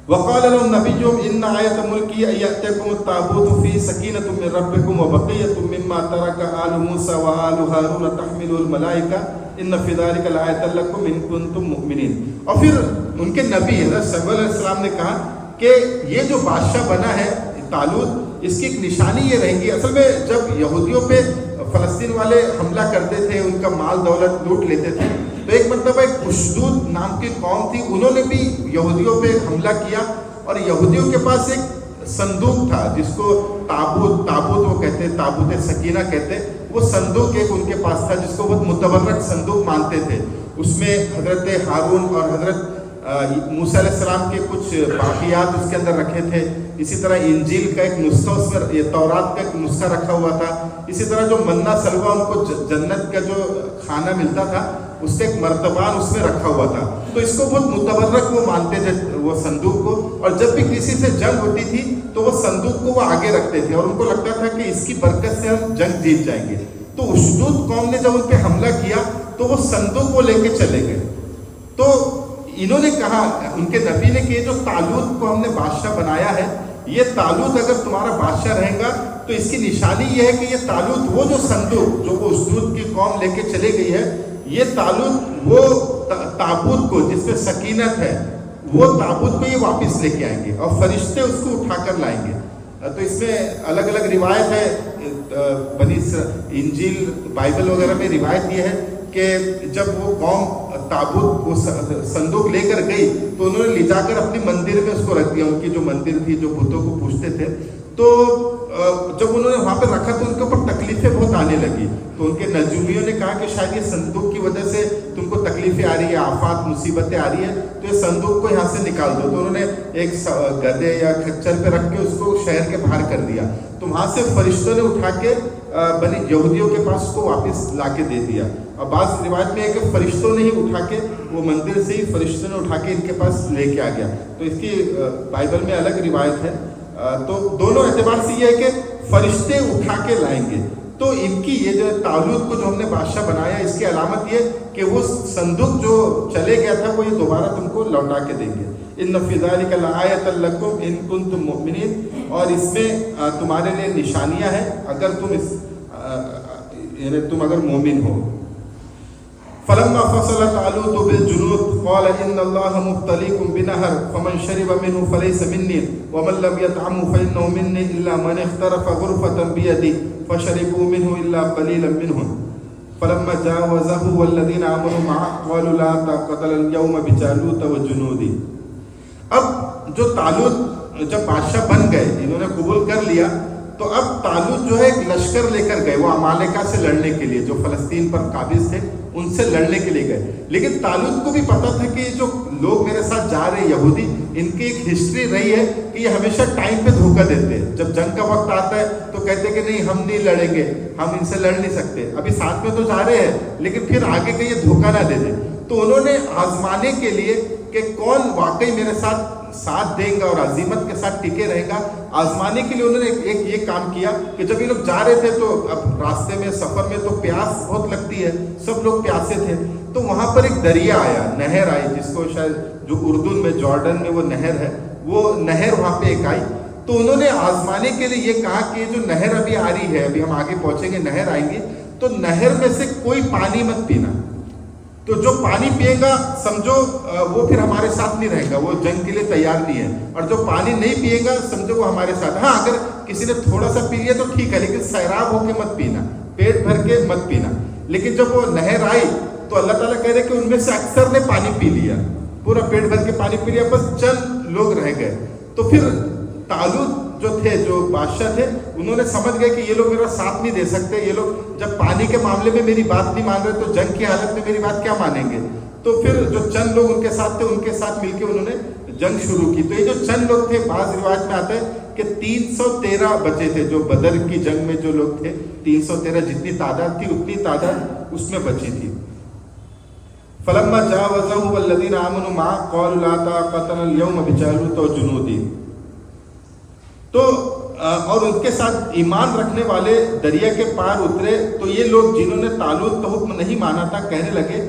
وقال لهم نبيهم ان آية ملكي ان يأتيكم التابوت فيه سكينة من ربكم وبقية مما ترك آل موسى وآل هارون تحمله الملائكة ان في ذلك لآية لكم ان كنتم مؤمنين. اور پھر ان کے نبی حضرت سمویل علیہ السلام نے کہا کہ یہ جو بادشاہ بنا ہے طالوت, اس کی ایک نشانی یہ رہیں گی. اصل میں جب یہودیوں پہ فلسطین والے حملہ کرتے تھے, ان کا مال دولت لوٹ لیتے تھے, تو ایک مرتبہ ایک اشدود نام کی قوم تھی, انہوں نے بھی یہودیوں پہ حملہ کیا, اور یہودیوں کے پاس ایک صندوق تھا جس کو تابوت وہ کہتے, تابوت سکینہ کہتے. وہ صندوق ایک ان کے پاس تھا جس کو بہت متبرک صندوق مانتے تھے. اس میں حضرت ہارون اور حضرت موسیٰ علیہ السلام کے کچھ باقیات اس کے اندر رکھے تھے. اسی طرح انجیل کا ایک نسخہ, اس میں تورات کا ایک نسخہ رکھا ہوا تھا. اسی طرح جو منا سلوہ ان کو جنت کا جو کھانا ملتا تھا اس کا ایک مرتبان اس میں رکھا ہوا تھا. تو اس کو بہت متبرک وہ مانتے تھے وہ صندوق کو, اور جب بھی کسی سے جنگ ہوتی تھی تو وہ صندوق کو وہ آگے رکھتے تھے, اور ان کو لگتا تھا کہ اس کی برکت سے ہم جنگ جیت جائیں گے. تو اشدود قوم نے جب ان پہ حملہ کیا تو وہ صندوق کو لے کے چلے گئے. تو انہوں نے کہا, ان کے نبی نے, کہ جو طالوت کو ہم نے بادشاہ بنایا ہے, یہ طالوت اگر تمہارا بادشاہ رہے گا تو اس کی نشانی یہ ہے کہ یہ طالوت وہ جو صندوق جو وہ اشدود کی قوم لے کے چلے گئی ہے, یہ طالوت وہ تابوت کو جس میں سکینت ہے, وہ تابوت کو یہ واپس لے کے آئیں گے اور فرشتے اس کو اٹھا کر لائیں گے. تو اس میں الگ الگ روایت ہے, بنی انجیل بائبل وغیرہ میں روایت یہ ہے کہ جب وہ قوم تابوت وہ صندوق لے کر گئی تو انہوں نے لے جا کر اپنی مندر میں اس کو رکھ دیا. ان کی جو مندر تھی جو بتوں کو پوجتے تھے, تو جب انہوں نے وہاں پہ رکھا تو ان کے اوپر تکلیفیں بہت آنے لگی. تو ان کے نجومیوں نے کہا کہ شاید یہ صندوق کی وجہ سے تم کو تکلیفیں آ رہی ہے, آفات مصیبتیں آ رہی ہیں, تو یہ صندوق کو یہاں سے نکال دو. تو انہوں نے ایک گدھے یا کھچر پہ رکھ کے اس کو شہر کے باہر کر دیا. تو وہاں سے فرشتوں نے اٹھا کے بنی یہودیوں کے پاس اس کو واپس لا کے دے دیا. اور بعض روایت میں ہے کہ فرشتوں نے ہی اٹھا کے, وہ مندر سے ہی فرشتوں نے اٹھا کے ان کے پاس لے کے آ گیا. تو اس کی بائبل میں الگ روایت ہے. تو دونوں اعتبار سے یہ ہے کہ فرشتے اٹھا کے لائیں گے. تو ان کی یہ جو طالوت کو جو ہم نے بادشاہ بنایا, اس کی علامت یہ کہ وہ صندوق جو چلے گیا تھا وہ یہ دوبارہ تم کو لوٹا کے دیں گے. ان فی ذلک لآیۃ لکم ان کنتم مؤمنین, اور اس میں تمہارے لیے نشانیاں ہیں اگر تم اگر مومن ہو. فلما فصل طالوت بالجنود قال ان الله مبتليكم بنهر فمن شرب منه فليس مني ومن لم يطعمه فانه مني الا من اخترف غرفة بيده فشربوا منه الا قليلا منهم فلما جاوزه والذين آمنوا معه قالوا لا طاقة لنا اليوم بجالوت وجنوده. اب جو طالوت جب بادشاہ بن گئے, انہوں نے قبول کر لیا, تو اب طالوت جو ہے ایک لشکر لے کر گئے وہ عمالقہ سے لڑنے کے لیے, جو فلسطین پر قابض تھے ان سے لڑنے کے لیے گئے. لیکن طالوت کو بھی پتا تھا کہ جو لوگ میرے ساتھ جا رہے یہودی, ان کی ایک ہسٹری رہی ہے کہ یہ ہمیشہ ٹائم پہ دھوکہ دیتے ہیں. جب جنگ کا وقت آتا ہے تو کہتے ہیں کہ نہیں ہم نہیں لڑیں گے, ہم ان سے لڑ نہیں سکتے, ابھی ساتھ میں تو جا رہے ہیں لیکن پھر آگے کہ یہ دھوکہ نہ دے دیں. تو انہوں نے آزمانے کے لیے کہ کون واقعی میرے ساتھ دیں گا اور عزیمت کے ساتھ ٹکے رہے گا, آزمانے کے لیے انہوں نے ایک یہ کام کیا کہ جب یہ لوگ جا رہے تھے تو اب راستے میں سفر میں تو پیاس بہت لگتی ہے, سب لوگ پیاسے تھے. تو وہاں پر ایک دریا آیا, نہر آئی, جس کو شاید جو اردن میں جارڈن میں وہ نہر ہے, وہ نہر وہاں پہ ایک آئی. تو انہوں نے آزمانے کے لیے یہ کہا کہ جو نہر ابھی آ رہی ہے, ابھی ہم آگے پہنچیں گے, نہر آئیں گی, تو نہر میں سے کوئی پانی مت پینا. تو جو پانی پیے گا سمجھو وہ پھر ہمارے ساتھ نہیں رہے گا, وہ جنگ کے لیے تیار نہیں ہے. اور جو پانی نہیں پیے گا سمجھو وہ ہمارے ساتھ. ہاں اگر کسی نے تھوڑا سا پی لیا تو ٹھیک ہے, لیکن سیراب ہو کے مت پینا, پیٹ بھر کے مت پینا. لیکن جب وہ نہر آئی تو اللہ تعالیٰ کہہ رہے کہ ان میں سے اکثر نے پانی پی لیا, پورا پیٹ بھر کے پانی پی لیا, بس چند لوگ رہ گئے. تو پھر طالوت جو تھے, جو بادشاہ تھے, انہوں نے سمجھ گئے کہ یہ لوگ میرا ساتھ نہیں دے سکتے, یہ لوگ جب پانی کے معاملے میں میری بات نہیں مان رہے تو جنگ کی حالت میں میری بات کیا مانیں گے. تو پھر جو چند لوگ ان کے ساتھ تھے, ان کے ساتھ مل کے انہوں نے جنگ شروع کی. تو یہ جو چند لوگ تھے, بعض روایت میں آتا ہے کہ 313 بچے تھے, جو بدر کی جنگ میں جو لوگ تھے 313, جتنی تعداد تھی اتنی تعداد اس میں بچی تھی. فلما جاوزه والذین آمنوا معه قالوا لا طاقة لنا اليوم بجالوت وجنوده. تو اور ان کے ساتھ ایمان رکھنے والے دریا کے پار اترے. تو یہ لوگ جنہوں نے طالوت کا حکم نہیں مانا تھا کہنے لگے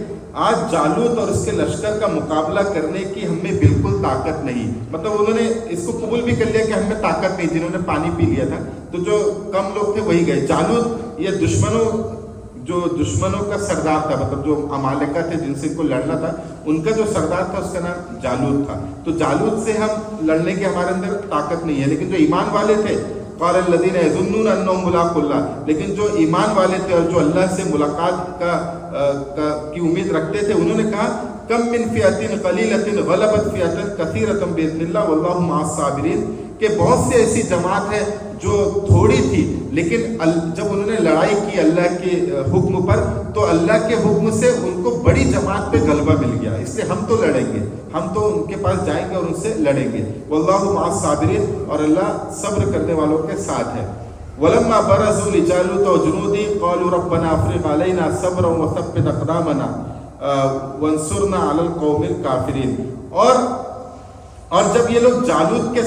آج جالوت اور اس کے لشکر کا مقابلہ کرنے کی ہم میں بالکل طاقت نہیں. مطلب انہوں نے اس کو قبول بھی کر لیا کہ ہم میں طاقت نہیں, جنہوں نے پانی پی لیا تھا. تو جو کم لوگ تھے وہی گئے. جالوت یہ دشمنوں کا سردار تھا, مطلب جو عمالقہ تھے جن سے ان کو لڑنا تھا, ان کا جو سردار تھا اس کا نام جالوت تھا. تو جالوت سے ہم لڑنے کے ہمارے اندر طاقت نہیں ہے. لیکن جو ایمان والے تھے قال الذین یظنون انہم ملاقو اللہ، لیکن جو ایمان والے تھے اور جو اللہ سے ملاقات کی امید رکھتے تھے، انہوں نے کہا کم من فئۃ قلیلۃ غلبت فئۃ کثیرۃ باذن اللہ واللہ مع الصابرین، کہ بہت سی ایسی جماعت ہے جو تھوڑی تھی لیکن جب انہوں نے لڑائی کی اللہ کے حکم پر تو اللہ کے حکم سے ان کو بڑی جماعت پہ غلبہ مل گیا، اس لیے ہم تو لڑیں گے، ہم تو ان کے پاس جائیں گے اور ان سے لڑیں گے۔ واللہ مع الصابرین، اور اللہ صبر کرنے والوں کے ساتھ ہے۔ ولما برزوا لجالوت وجنوده قالوا ربنا افرغ علينا صبرا وثبت اقدامنا وانصرنا على القوم الكافرين، اور جب یہ لوگ جالوت کے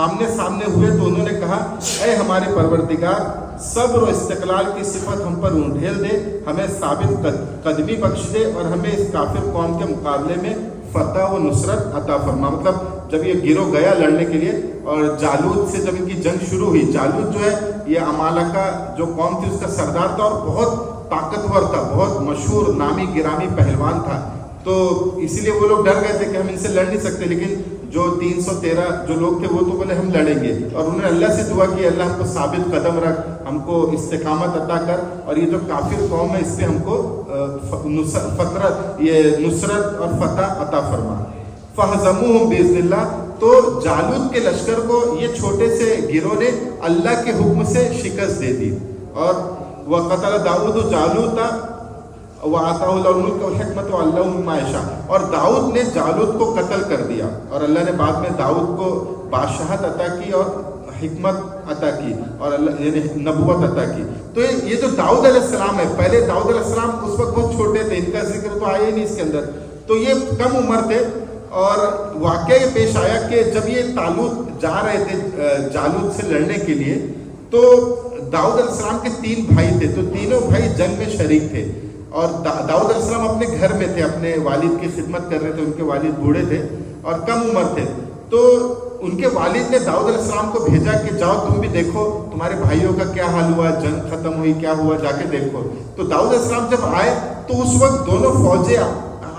آمنے سامنے ہوئے تو انہوں نے کہا اے ہمارے پروردگار، صبر و استقلال کی صفت ہم پر انڈھیل دے، ہمیں ثابت قدمی بخش دے اور ہمیں اس کافر قوم کے مقابلے میں فتح و نصرت عطا فرما۔ مطلب جب یہ گروہ گیا لڑنے کے لیے اور جالوت سے جب ان کی جنگ شروع ہوئی، جالوت جو ہے یہ عمالقہ جو قوم تھی اس کا سردار تھا اور بہت طاقتور تھا، بہت مشہور نامی گرامی پہلوان تھا، تو اسی لیے وہ لوگ ڈر گئے تھے کہ ہم ان سے لڑ نہیں سکتے، لیکن جو 313 جو لوگ تھے وہ تو بولے ہم لڑیں گے، اور انہوں نے اللہ سے دعا کی اللہ ہم کو ثابت قدم رکھ، ہم کو استقامت عطا کر، اور یہ جو کافر قوم ہے اس پہ ہم کو نصرت اور فتح عطا فرما۔ فہزموہم باذن اللہ، تو جالوت کے لشکر کو یہ چھوٹے سے گروہ نے اللہ کے حکم سے شکست دے دی۔ اور وقتل داؤد جالوت وَآتَاهُ اللَّهُ الْمُلْكَ وَالْحِكْمَةَ وَعَلَّمَهُ مِمَّا يَشَاءُ، اور داؤد نے جالوت کو قتل کر دیا اور اللہ نے بعد میں داؤد کو بادشاہت عطا کی اور حکمت عطا کی اور اللہ یعنی نبوت عطا کی۔ تو یہ جو داؤد علیہ السلام ہے، پہلے داؤد علیہ السلام اس وقت بہت چھوٹے تھے، ان کا ذکر تو آیا ہی نہیں اس کے اندر، تو یہ کم عمر تھے، اور واقعہ یہ پیش آیا کہ جب یہ طالوت جا رہے تھے جالوت سے لڑنے کے لیے تو داؤد علیہ السلام کے 3 بھائی تھے، تو تینوں بھائی جنگ میں شریک تھے، اور داؤد علیہ السلام اپنے گھر میں تھے، اپنے والد کی خدمت کر رہے تھے، ان کے والد بوڑھے تھے اور کم عمر تھے، تو ان کے والد نے داؤد علیہ السلام کو بھیجا کہ جاؤ تم بھی دیکھو تمہارے بھائیوں کا کیا حال ہوا، جنگ ختم ہوئی کیا ہوا، جا کے دیکھو۔ تو داؤد علیہ السلام جب آئے تو اس وقت دونوں فوجیں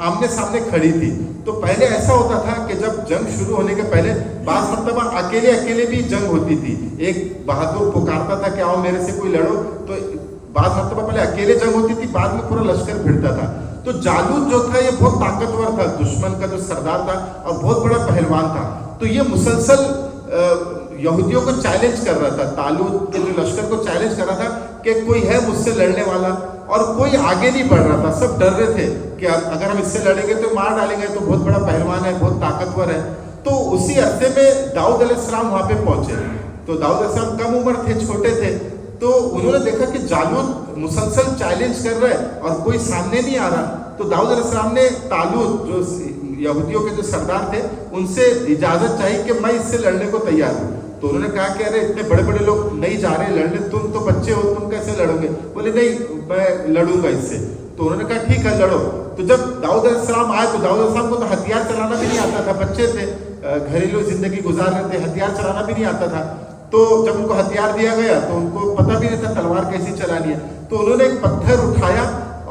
آمنے سامنے کھڑی تھی۔ تو پہلے ایسا ہوتا تھا کہ جب جنگ شروع ہونے کے پہلے بعض مرتبہ اکیلے بھی جنگ ہوتی تھی، ایک بہادر پکارتا تھا کہ آؤ میرے سے کوئی لڑو، تو بعض مرتبہ پہلے اکیلے جنگ ہوتی تھی، بعد میں پورا لشکر بھیڑتا تھا۔ تو جالوت جو تھا یہ بہت طاقتور تھا، دشمن کا جو سردار تھا اور بہت بڑا پہلوان تھا، تو یہ مسلسل یہودیوں کو چیلنج کر رہا تھا، طالوت کے جو لشکر کو چیلنج کر رہا تھا کہ کوئی ہے مجھ سے لڑنے والا، اور کوئی آگے نہیں بڑھ رہا تھا، سب ڈر رہے تھے کہ اگر ہم اس سے لڑیں گے تو مار ڈالیں گے، تو بہت بڑا پہلوان ہے، بہت طاقتور ہے۔ تو اسی عرصے میں داؤد علیہ السلام وہاں پہ پہنچے، تو داؤد علیہ السلام کم عمر تھے، چھوٹے تھے، تو انہوں نے دیکھا کہ جالوت مسلسل چیلنج کر رہا ہے اور کوئی سامنے نہیں آ رہا، تو داؤد علیہ السلام نے طالوت جو یہودیوں کے جو سردار تھے ان سے اجازت چاہی کہ میں اس سے لڑنے کو تیار ہوں۔ تو انہوں نے کہا کہ ارے اتنے بڑے بڑے لوگ نہیں جا رہے لڑنے، تم تو بچے ہو، تم کیسے لڑو گے؟ بولے نہیں میں لڑوں گا اس سے۔ تو انہوں نے کہا ٹھیک ہے لڑو۔ تو جب داؤد علیہ السلام آئے تو داؤد علیہ السلام کو تو ہتھیار چلانا بھی نہیں آتا تھا، بچے تھے، گھریلو زندگی گزار رہے تھے، ہتھیار چلانا بھی نہیں آتا تھا۔ تو جب ان کو ہتھیار دیا گیا تو ان کو پتہ بھی نہیں تھا تلوار کیسی چلانی ہے، تو انہوں نے ایک پتھر اٹھایا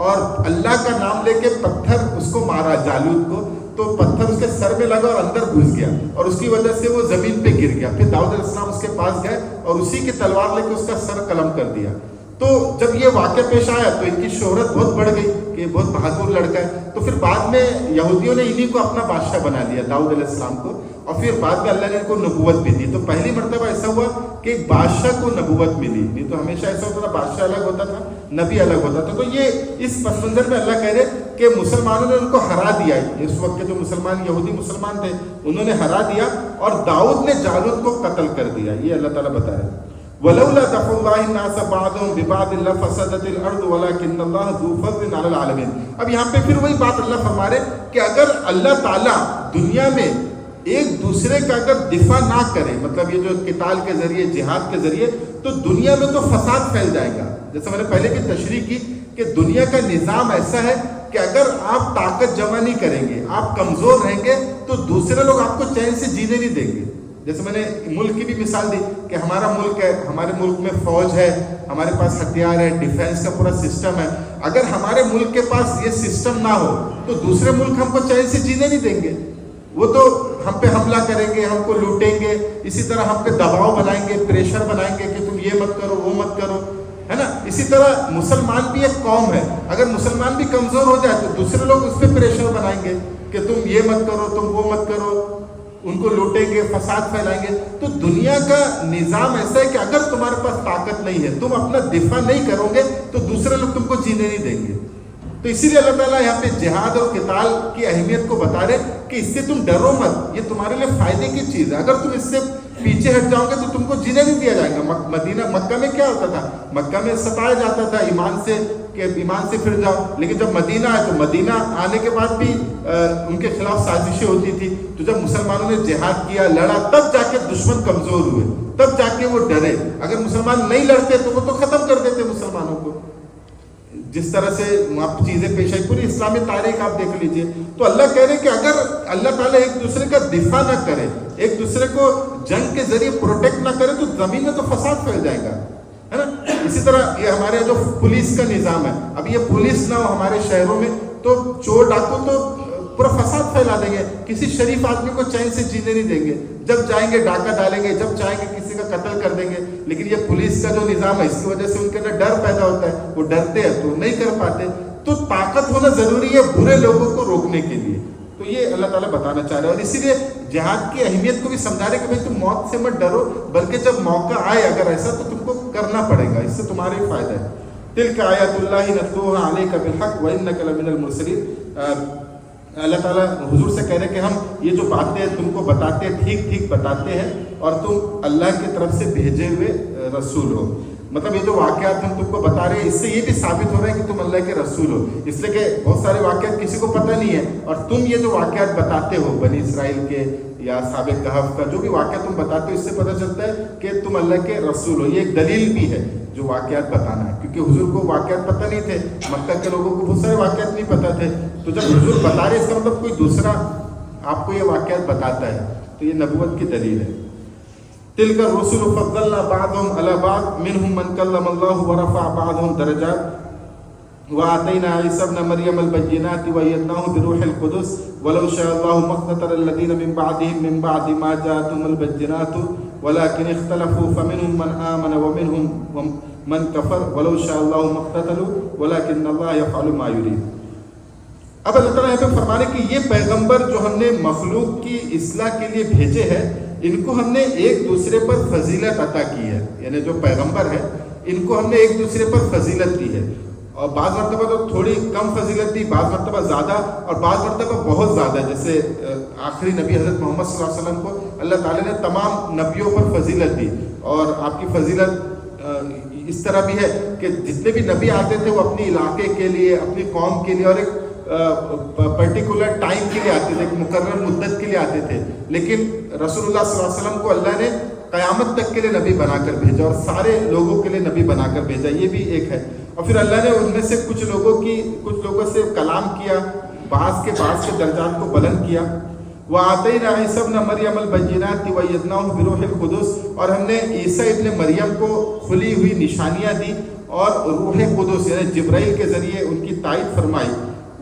اور اللہ کا نام لے کے پتھر اس کو مارا جالوت کو، تو پتھر اس کے سر میں لگا اور اندر گھس گیا اور اس کی وجہ سے وہ زمین پہ گر گیا۔ پھر داؤد علیہ السلام اس کے پاس گئے اور اسی کی تلوار لے کے اس کا سر قلم کر دیا۔ تو جب یہ واقعہ پیش آیا تو ان کی شہرت بہت بڑھ گئی کہ بہت بہادر لڑکا ہے، تو پھر بعد میں یہودیوں نے انہی کو اپنا بادشاہ بنا لیا، داؤد علیہ السلام کو، اور پھر بعد میں اللہ نے ان کو نبوت بھی دی۔ تو پہلی مرتبہ ایسا ہوا کہ ایک بادشاہ کو نبوت ملی، نہیں تو ہمیشہ ایسا ہوتا تھا بادشاہ الگ ہوتا تھا، نبی الگ ہوتا تھا۔ تو یہ اس پس منظر میں اللہ کہہ رہے کہ مسلمانوں نے ان کو ہرا دیا، اس وقت کے جو مسلمان یہودی مسلمان تھے انہوں نے ہرا دیا، اور داؤد نے جالوت کو قتل کر دیا، یہ اللہ تعالیٰ بتا رہے ہیں۔ وَلَوْلَا دَفْعُ اللَّهِ النَّاسَ بَعْضَهُم بِبَعْضٍ لَفَسَدَتِ الْأَرْضُ وَلَكِنَّ اللَّهَ ذُو فَضْلٍ عَلَى الْعَالَمِينَ۔ اب یہاں پہ پھر وہی بات اللہ فرما رہے کہ اگر اللہ تعالیٰ دنیا میں ایک دوسرے کا اگر دفاع نہ کرے، مطلب یہ جو قتال کے ذریعے جہاد کے ذریعے، تو دنیا میں تو فساد پھیل جائے گا۔ جیسے میں نے پہلے بھی تشریح کی کہ دنیا کا نظام ایسا ہے کہ اگر آپ طاقت جمع نہیں کریں گے، آپ کمزور رہیں گے، تو دوسرے لوگ آپ کو چین سے جینے نہیں دیں گے۔ جیسے میں نے ملک کی بھی مثال دی کہ ہمارا ملک ہے، ہمارے ملک میں فوج ہے، ہمارے پاس ہتھیار ہے، ڈیفینس کا پورا سسٹم ہے، اگر ہمارے ملک کے پاس یہ سسٹم نہ ہو تو دوسرے ملک ہم کو چین سے جینے نہیں دیں گے۔ وہ تو ہم پہ حملہ کریں گے, ہم کو لوٹیں گے, اسی طرح ہم پہ دباؤ بنائیں گے, پریشر بنائیں گے کہ تم یہ مت کرو وہ مت کرو, ہے نا. اسی طرح مسلمان بھی ایک قوم ہے, اگر مسلمان بھی کمزور ہو جائے تو دوسرے لوگ اس پہ پریشر بنائیں گے کہ تم یہ مت کرو, تم وہ مت کرو, ان کو لوٹیں گے, فساد پھیلائیں گے. تو دنیا کا نظام ایسا ہے کہ اگر تمہارے پاس طاقت نہیں ہے, تم اپنا دفاع نہیں کرو گے تو دوسرے لوگ تم کو جینے نہیں دیں گے. تو اسی لیے اللہ تعالیٰ یہاں پہ جہاد اور قتال کی اہمیت کو بتا رہے کہ اس سے تم ڈرو مت, یہ تمہارے لیے فائدے کی چیز ہے. اگر تم اس سے پیچھے ہٹ جاؤ گے تو تم کو جینے نہیں دیا جائے گا. مکہ میں کیا ہوتا تھا, مکہ میں ستایا جاتا تھا ایمان سے کہ ایمان سے پھر جاؤ, لیکن جب مدینہ آئے تو مدینہ آنے کے بعد بھی ان کے خلاف سازشیں ہوتی تھی. تو جب مسلمانوں نے جہاد کیا, لڑا, تب جا کے دشمن کمزور ہوئے, تب جا کے وہ ڈرے. اگر مسلمان نہیں لڑتے تو وہ تو ختم کر دیتے مسلمانوں کو. جس طرح سے آپ چیزیں پیش آئی, پوری اسلامی تاریخ آپ دیکھ لیجئے. تو اللہ کہہ رہے کہ اگر اللہ تعالیٰ ایک دوسرے کا دفاع نہ کرے, ایک دوسرے کو جنگ کے ذریعے پروٹیکٹ نہ کرے, تو زمین میں تو فساد پھیل جائے گا, ہے نا. اسی طرح یہ ہمارے جو پولیس کا نظام ہے, اب یہ پولیس نہ ہو ہمارے شہروں میں تو چور ڈاکو تو پورا فساد پھیلا دیں گے, کسی شریف آدمی کو چین سے جینے نہیں دیں گے. جب چاہیں گے ڈاکہ ڈالیں گے, جب چاہیں گے کسی کا قتل کر دیں گے. لیکن یہ پولیس کا جو نظام ہے, اس کی وجہ سے ان کے اندر ڈر پیدا ہوتا ہے, وہ ڈرتے ہیں تو نہیں کر پاتے. تو طاقت ہونا ضروری ہے برے لوگوں کو روکنے کے لیے. تو یہ اللہ تعالیٰ بتانا چاہ رہے ہیں, اور اسی لیے جہاد کی اہمیت کو بھی سمجھا رہے کہ بھائی تم موت سے مت ڈرو, بلکہ جب موقع آئے اگر ایسا تو تم کو کرنا پڑے گا, اس سے تمہارے فائدہ ہے. تلک آیات اللہ نتلوها علیک بالحق وانک لمن المرسلین. اللہ تعالیٰ حضور سے کہہ رہے کہ ہم یہ جو باتیں تم کو بتاتے ہیں ٹھیک ٹھیک بتاتے ہیں, اور تم اللہ کی طرف سے بھیجے ہوئے رسول ہو. مطلب یہ جو واقعات ہم تم کو بتا رہے ہیں, اس سے یہ بھی ثابت ہو رہا ہے کہ تم اللہ کے رسول ہو, اس لیے کہ بہت سارے واقعات کسی کو پتہ نہیں ہے, اور تم یہ جو واقعات بتاتے ہو بنی اسرائیل کے یا اصحاب کہف کا جو بھی واقعات تم بتاتے ہو, اس سے پتہ چلتا ہے کہ تم اللہ کے رسول ہو. یہ ایک دلیل بھی ہے جو واقعات بتانا ہے, کیونکہ حضور کو واقعات پتہ نہیں تھے, مکہ کے لوگوں کو بہت سارے واقعات نہیں پتہ تھے. تو جب حضور بتا رہے, اس کا مطلب کوئی دوسرا آپ کو یہ واقعات بتاتا ہے, تو یہ نبوت کی دلیل ہے. تلک الرسل فضلنا بعضهم على بعض منهم من كلم الله ورفع بعضهم درجات وآتينا عيسى ابن مريم البينات وأيدناه بروح القدس ولو شاء الله ما اقتتل الذين من بعدهم من بعد ما جاءتهم البينات ولكن اختلفوا فمنهم من آمن ومنهم من كفر ولو شاء الله ما اقتتلوا ولكن الله يفعل ما يريد. اب اللہ تعالیٰ یہاں پہ فرمانے کہ یہ پیغمبر جو ہم نے مخلوق کی اصلاح کے لیے بھیجے ہیں, ان کو ہم نے ایک دوسرے پر فضیلت عطا کی ہے. یعنی جو پیغمبر ہے ان کو ہم نے ایک دوسرے پر فضیلت دی ہے, اور بعض مرتبہ تو تھوڑی کم فضیلت دی, بعض مرتبہ زیادہ, اور بعض مرتبہ بہت زیادہ. جیسے آخری نبی حضرت محمد صلی اللہ علیہ وسلم کو اللہ تعالیٰ نے تمام نبیوں پر فضیلت دی, اور آپ کی فضیلت اس طرح بھی ہے کہ جتنے بھی نبی آتے تھے وہ اپنی علاقے کے لیے, اپنی قوم کے لیے, اور ایک پرٹیکولر ٹائم کے لیے آتے تھے, ایک مقرر مدت کے لیے آتے تھے. لیکن رسول اللہ صلی اللہ علیہ وسلم کو اللہ نے قیامت تک کے لیے نبی بنا کر بھیجا, اور سارے لوگوں کے لیے نبی بنا کر بھیجا. یہ بھی ایک ہے. اور پھر اللہ نے ان میں سے کچھ لوگوں سے کلام کیا, بعض کے درجات کو بلند کیا. وَآتَيْنَا عِيسَى ابْنَ مَرْيَمَ الْبَيِّنَاتِ وَأَيَّدْنَاهُ بِرُوحِ الْقُدُسِ, اور ہم نے عیسیٰ ابن مریم کو کھلی ہوئی نشانیاں دی اور روح قدس یعنی جبرائیل کے ذریعے ان کی تائید فرمائی.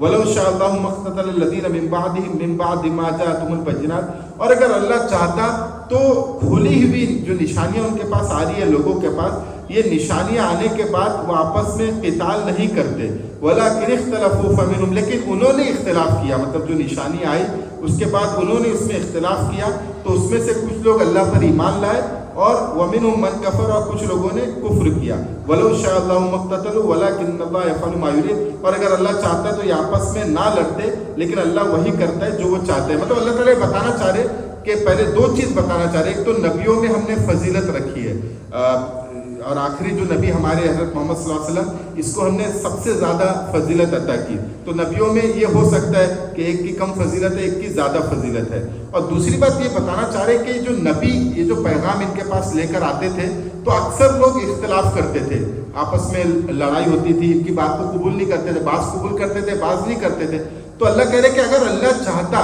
وَلَوْ شَاءَ اللَّهُ مَا اقْتَتَلَ الَّذِينَ مِن بَعْدِهِم مِن بَعْدِ مَا جَاءَتْهُمُ الْبَيِّنَاتُ, اور اگر اللہ چاہتا تو کھلی ہوئی جو نشانیاں ان کے پاس آ رہی ہے لوگوں کے پاس, یہ نشانیاں آنے کے بعد وہ آپس میں قتال نہیں کرتے. وَلَكِنِ اخْتَلَفُوا فَمِنْهُمْ, لیکن انہوں نے اختلاف کیا. مطلب جو نشانی آئی اس کے بعد انہوں نے اس میں اختلاف کیا, تو اس میں سے کچھ لوگ اللہ پر ایمان لائے, اور وَمِنْهُمْ مَنْ كَفَرَ, اور کچھ لوگوں نے کفر کیا. وَلَوْ شَاءَ اللَّهُ مَا اقْتَتَلُوا وَلَكِنَّ اللَّهَ يَفْعَلُ مَا يُرِيدُ, اور اگر اللہ چاہتا ہے تو یہ آپس میں نہ لڑتے, لیکن اللہ وہی کرتا ہے جو وہ چاہتا ہے. مطلب اللہ تعالیٰ بتانا چاہ رہے کہ پہلے دو چیز بتانا چاہ رہے, ایک تو نبیوں میں ہم نے فضیلت رکھی ہے, اور آخری جو نبی ہمارے حضرت محمد صلی اللہ علیہ وسلم, اس کو ہم نے سب سے زیادہ فضیلت عطا کی. تو نبیوں میں یہ ہو سکتا ہے کہ ایک کی کم فضیلت ہے, ایک کی زیادہ فضیلت ہے. اور دوسری بات یہ بتانا چاہ رہے کہ جو نبی یہ جو پیغام ان کے پاس لے کر آتے تھے, تو اکثر لوگ اختلاف کرتے تھے, آپس میں لڑائی ہوتی تھی, ان کی بات کو قبول نہیں کرتے تھے, بعض قبول کرتے تھے, بعض نہیں کرتے تھے. تو اللہ کہہ رہے کہ اگر اللہ چاہتا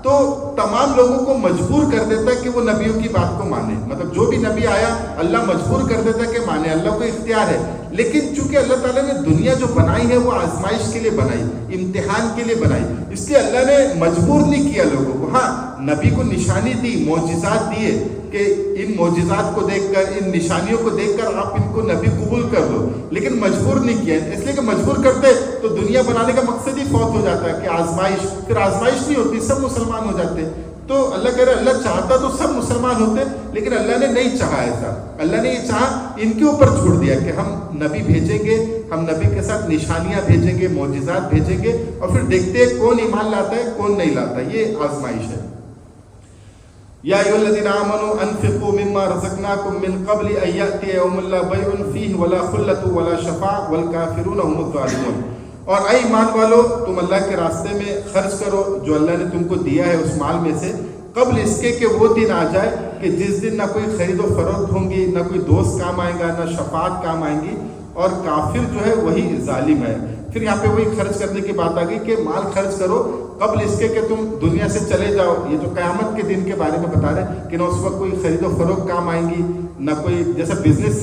تو تمام لوگوں کو مجبور کر دیتا ہے کہ وہ نبیوں کی بات کو مانے. مطلب جو بھی نبی آیا اللہ مجبور کر دیتا ہے کہ مانے, اللہ کو اختیار ہے. لیکن چونکہ اللہ تعالیٰ نے دنیا جو بنائی ہے وہ آزمائش کے لیے بنائی, امتحان کے لیے بنائی, اس لیے اللہ نے مجبور نہیں کیا لوگوں کو. ہاں نبی کو نشانی دی, معجزات دیے کہ ان معجزات کو دیکھ کر, ان نشانیوں کو دیکھ کر آپ ان کو نبی قبول کر لو, لیکن مجبور نہیں کیا. اس لیے کہ مجبور کرتے تو دنیا بنانے کا مقصد ہی فوت ہو جاتا ہے کہ آزمائش, پھر آزمائش نہیں ہوتی, سب مسلمان ہو جاتے. تو اللہ کہہ رہا ہے اللہ چاہتا تو سب مسلمان ہوتے, لیکن اللہ نے نہیں چاہا ایسا. اللہ نے یہ چاہا ان کے اوپر چھوڑ دیا کہ ہم نبی بھیجیں گے, ہم نبی کے ساتھ نشانیاں بھیجیں گے, معجزات بھیجیں گے, اور پھر دیکھتے ہیں کون ایمان لاتا ہے کون نہیں لاتا. یہ آزمائش ہے. یا ایھا الذین آمنوا انفقوا مما رزقناکم من قبل ان یأتی یوم لا بیع فیہ ولا خلۃ ولا شفاعۃ والکافرون هم الظالمون. اور اے ایمان والو تم اللہ کے راستے میں خرچ کرو جو اللہ نے تم کو دیا ہے اس مال میں سے, قبل اس کے کہ وہ دن آ جائے کہ جس دن نہ کوئی خرید و فروخت ہوں گی, نہ کوئی دوست کام آئے گا, نہ شفاعت کام آئیں گی, اور کافر جو ہے وہی ظالم ہے. پھر یہاں پہ وہی خرچ کرنے کی بات آ گئی کہ مال خرچ کرو قبل اس کے کہ تم دنیا سے چلے جاؤ. یہ جو قیامت کے دن کے بارے میں بتا رہے ہیں کہ نہ اس وقت کوئی خرید و فروخت کام آئیں گی, نہ کوئی جیسا بزنس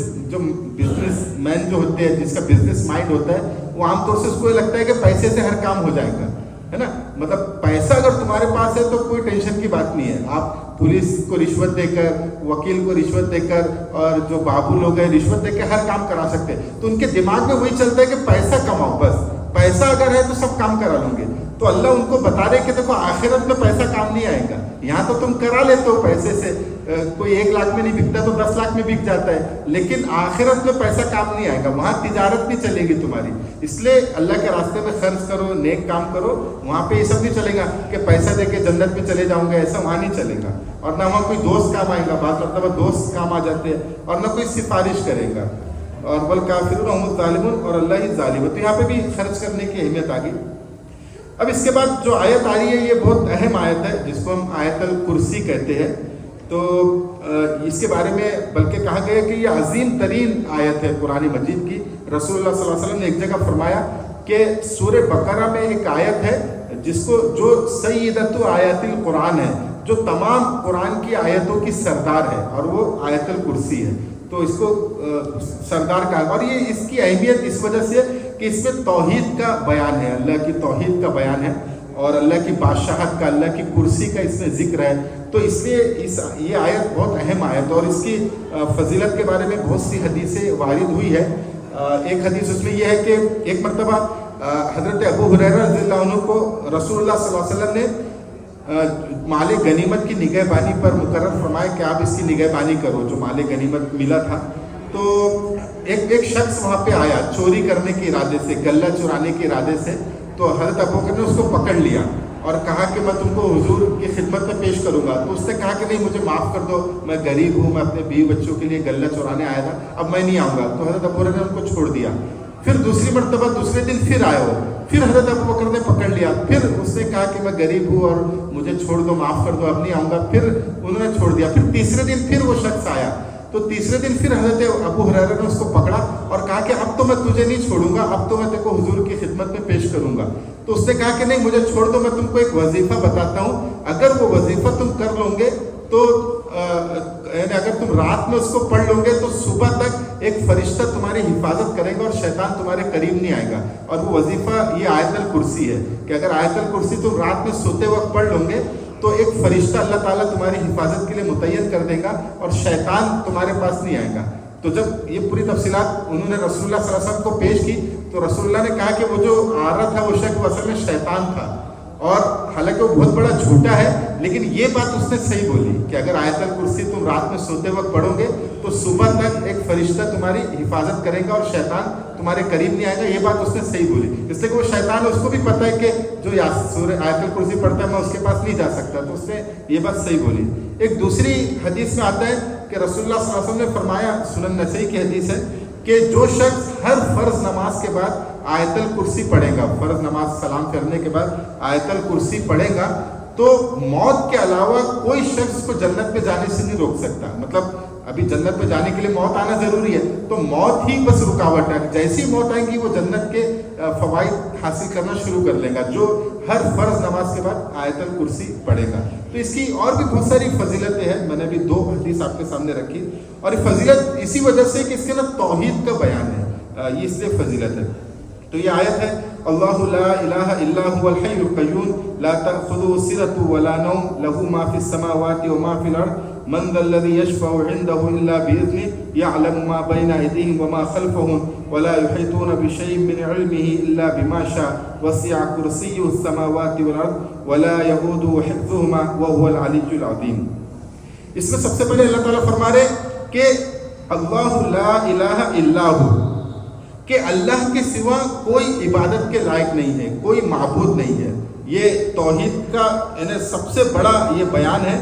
مین جو ہوتے ہیں جس کا بزنس مائنڈ ہوتا ہے وہ عام طور سے اس کو یہ لگتا ہے کہ پیسے سے ہر کام ہو جائے گا, ہے نا. مطلب پیسہ اگر تمہارے پاس ہے تو کوئی ٹینشن کی بات نہیں ہے. آپ پولیس کو رشوت دے کر, وکیل کو رشوت دے کر, اور جو بابو لوگ ہیں رشوت دے کے ہر کام کرا سکتے ہیں. تو ان کے دماغ میں وہی چلتا ہے کہ پیسہ کماؤ, بس پیسہ اگر ہے تو سب کام کرا لوں گے. تو اللہ ان کو بتا رہے کہ دیکھو آخرت میں پیسہ کام نہیں آئے گا. یہاں تو تم کرا لیتے ہو پیسے سے, کوئی 1 لاکھ میں نہیں بکتا تو 10 لاکھ میں بک جاتا ہے, لیکن آخرت میں پیسہ کام نہیں آئے گا, وہاں تجارت نہیں چلے گی تمہاری. اس لیے اللہ کے راستے میں خرچ کرو, نیک کام کرو, وہاں پہ یہ سب نہیں چلے گا کہ پیسہ دے کے جنت میں چلے جاؤں گا, ایسا وہاں نہیں چلے گا. اور نہ وہاں کوئی دوست کام آئے گا, بعض مرتبہ دوست کام آ جاتے ہیں, اور نہ کوئی سفارش کرے گا. اور والکافرون هم الظالمون, اور اللہ ہی ظالم ہے. تو یہاں پہ بھی خرچ کرنے کی اہمیت آ گئی. اب اس کے بعد جو آیت آ رہی ہے یہ بہت اہم آیت ہے جس کو ہم آیت الکرسی کہتے ہیں. تو اس کے بارے میں بلکہ کہا گیا کہ یہ عظیم ترین آیت ہے قرآن مجید کی. رسول اللہ صلی اللہ علیہ وسلم نے ایک جگہ فرمایا کہ سورہ بقرہ میں ایک آیت ہے جس کو جو سیدۃ آیات القرآن ہے, جو تمام قرآن کی آیتوں کی سردار ہے, اور وہ آیت الکرسی ہے. تو اس کو سردار کہا, اور یہ اس کی اہمیت اس وجہ سے کہ اس میں توحید کا بیان ہے, اللہ کی توحید کا بیان ہے, اور اللہ کی بادشاہت کا, اللہ کی کرسی کا اس میں ذکر ہے. تو اس لیے یہ آیت بہت اہم آیت ہے, اور اس کی فضیلت کے بارے میں بہت سی حدیثیں وارد ہوئی ہے. ایک حدیث اس میں یہ ہے کہ ایک مرتبہ حضرت ابو ہریرہ رضی اللہ عنہ کو رسول اللہ صلی اللہ علیہ وسلم نے مال غنیمت کی نگہبانی پر مقرر فرمایا کہ آپ اس کی نگہبانی کرو, جو مال غنیمت ملا تھا. تو ایک شخص وہاں پہ آیا چوری کرنے کے ارادے سے, غلہ چرانے کے ارادے سے. تو حضرت ابوبکر نے اس کو پکڑ لیا اور کہا کہ میں تم کو حضور کی خدمت میں پیش کروں گا. تو اس نے کہا کہ نہیں, مجھے معاف کر دو, میں غریب ہوں, میں اپنے بیوی بچوں کے لیے غلہ چرانے آیا تھا, اب میں نہیں آؤں گا. تو حضرت ابوبکر نے ان کو چھوڑ دیا. پھر دوسری مرتبہ دوسرے دن پھر آئے ہو, پھر حضرت ابوبکر نے پکڑ لیا. پھر اس نے کہا کہ میں غریب ہوں اور مجھے چھوڑ دو, معاف کر دو, اب نہیں آؤں گا. پھر انہوں نے چھوڑ دیا. پھر تیسرے دن پھر وہ شخص آیا. تو تیسرے دن پھر حضرت ابو ہریرہ نے اس کو پکڑا اور کہا کہ اب تو میں تجھے نہیں چھوڑوں گا, اب تو میں تیرے کو حضور کی خدمت میں پیش کروں گا. تو اس نے کہا کہ نہیں, مجھے چھوڑ دو, میں تم کو ایک وظیفہ بتاتا ہوں, اگر وہ وظیفہ تم کر لو گے تو یعنی اگر تم رات میں اس کو پڑھ لو گے تو صبح تک ایک فرشتہ تمہاری حفاظت کرے گا اور شیطان تمہارے قریب نہیں آئے گا. اور وہ وظیفہ یہ آیت الکرسی ہے کہ اگر آیت الکرسی تم رات میں سوتے وقت پڑھ لو گے تو ایک فرشتہ اللہ تعالیٰ تمہاری حفاظت کے لیے متعین کر دے گا اور شیطان تمہارے پاس نہیں آئے گا. تو جب یہ پوری تفصیلات انہوں نے رسول اللہ صلی اللہ علیہ وسلم کو پیش کی تو رسول اللہ نے کہا کہ وہ جو آ رہا تھا وہ شخص اصل میں شیطان تھا, اور حالانکہ وہ بہت بڑا جھوٹا ہے, لیکن یہ بات اس نے صحیح بولی کہ اگر آیت الکرسی تم رات میں سوتے وقت پڑھو گے تو صبح تک ایک فرشتہ تمہاری حفاظت کرے گا اور شیطان تمہارے قریب نہیں آئے گا. یہ بات اس نے صحیح بولی, اس لیے کہ وہ شیطان اس کو بھی پتہ ہے کہ جو سورہ آیت الکرسی پڑھتا ہے میں اس کے پاس نہیں جا سکتا, تو اس نے یہ بات صحیح بولی. ایک دوسری حدیث میں آتا ہے کہ رسول اللہ صلی اللہ علیہ وسلم نے فرمایا, سنن نسائی کی حدیث ہے, کہ جو شخص ہر فرض نماز کے بعد آیت الکرسی پڑھے گا, فرض نماز سلام کرنے کے بعد آیت الکرسی پڑھے گا, تو موت کے علاوہ کوئی شخص کو جنت میں جانے سے نہیں روک سکتا. مطلب ابھی جنت میں جانے کے لیے موت آنا ضروری ہے، تو موت ہی بس رکاوٹ ہے. جیسی موت آئیں گی وہ جنت کے فوائد حاصل کرنا شروع کر لے گا، جو ہر فرض نماز کے بعد آیت الکرسی پڑھے گا. تو اس کی اور بھی بہت ساری فضیلتیں ہیں، میں نے ابھی 2 حدیث آپ کے سامنے رکھی، اور یہ فضیلت اسی وجہ سے کہ اس کے اندر توحید کا بیان ہے، یہ اس لیے فضیلت ہے. تو یہ آیت ہے اللہ لا الہ الا هو الحی القیوم لا تأخذه سنة ولا نوم له ما في السماوات وما في الارض من ذا الذي يشفع عنده الا باذنه يعلم ما بين ايديهم وما خلفهم ولا يحيطون بشيء من علمه الا بما شاء وسع كرسيه السماوات والارض ولا يؤوده حفظهما وهو العلي العظيم. اس میں سب سے پہلے اللہ تعالیٰ فرما رہے کہ اللہ لا الہ الا هو، کہ اللہ کے سوا کوئی عبادت کے لائق نہیں ہے، کوئی معبود نہیں ہے. یہ توحید کا یعنی سب سے بڑا یہ بیان ہے.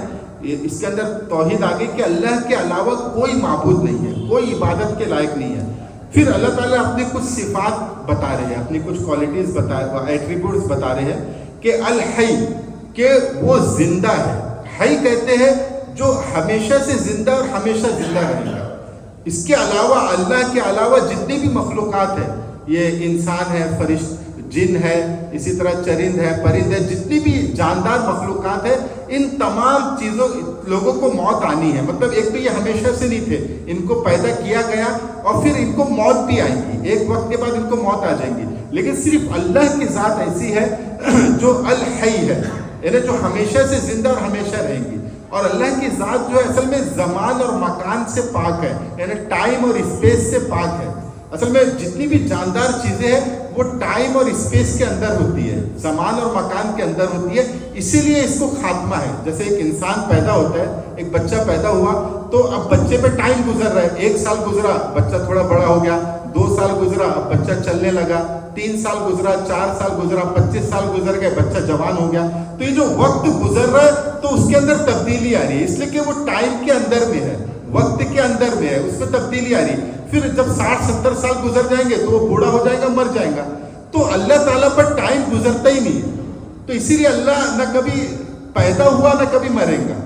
اس کے اندر توحید آگے کہ اللہ کے علاوہ کوئی معبود نہیں ہے، کوئی عبادت کے لائق نہیں ہے. پھر اللہ تعالیٰ اپنی کچھ صفات بتا رہے ہیں، اپنی کچھ کوالٹیز ایٹریبیوٹس بتا رہے ہیں کہ الحی، کہ وہ زندہ ہے. حی کہتے ہیں جو ہمیشہ سے زندہ اور ہمیشہ زندہ رہے گا. اس کے علاوہ اللہ کے علاوہ جتنی بھی مخلوقات ہیں، یہ انسان ہے، فرشت جن ہے، اسی طرح چرند ہے، پرند ہے، جتنی بھی جاندار مخلوقات ہیں، ان تمام چیزوں لوگوں کو موت آنی ہے. مطلب ایک تو یہ ہمیشہ سے نہیں تھے، ان کو پیدا کیا گیا اور پھر ان کو موت بھی آئے گی، ایک وقت کے بعد ان کو موت آ جائیں گی. لیکن صرف اللہ کی ذات ایسی ہے جو الحی ہے، یعنی جو ہمیشہ سے زندہ اور ہمیشہ رہیں گی. اور اللہ کی ذات جو ہے اصل میں زمان اور مکان سے پاک ہے، یعنی ٹائم اور اسپیس سے پاک ہے. اصل میں جتنی بھی جاندار چیزیں ہیں وہ ٹائم اور اسپیس کے اندر ہوتی ہے، زمان اور مکان کے اندر ہوتی ہے. اسی لیے اس کو خاتمہ ہے. جیسے ایک انسان پیدا ہوتا ہے، ایک بچہ پیدا ہوا تو اب بچے پہ ٹائم گزر رہا ہے. 1 سال گزرا، بچہ تھوڑا بڑا ہو گیا. 2 سال گزرا، اب بچہ چلنے لگا. 3 سال گزرا، 4 سال گزرا، 25 سال گزر گئے، بچہ جوان ہو گیا. تو یہ جو وقت گزر رہا ہے تو اس کے اندر تبدیلی آ رہی ہے، اس لیے کہ وہ ٹائم کے اندر میں ہے، وقت کے اندر میں ہے، اس میں تبدیلی آ رہی ہے. پھر جب 60-70 سال گزر جائیں گے تو وہ بوڑھا ہو جائے گا، مر جائے گا. تو اللہ تعالیٰ پر ٹائم گزرتا ہی نہیں ہے. تو اسی لیے اللہ نہ کبھی پیدا ہوا نہ کبھی مرے گا.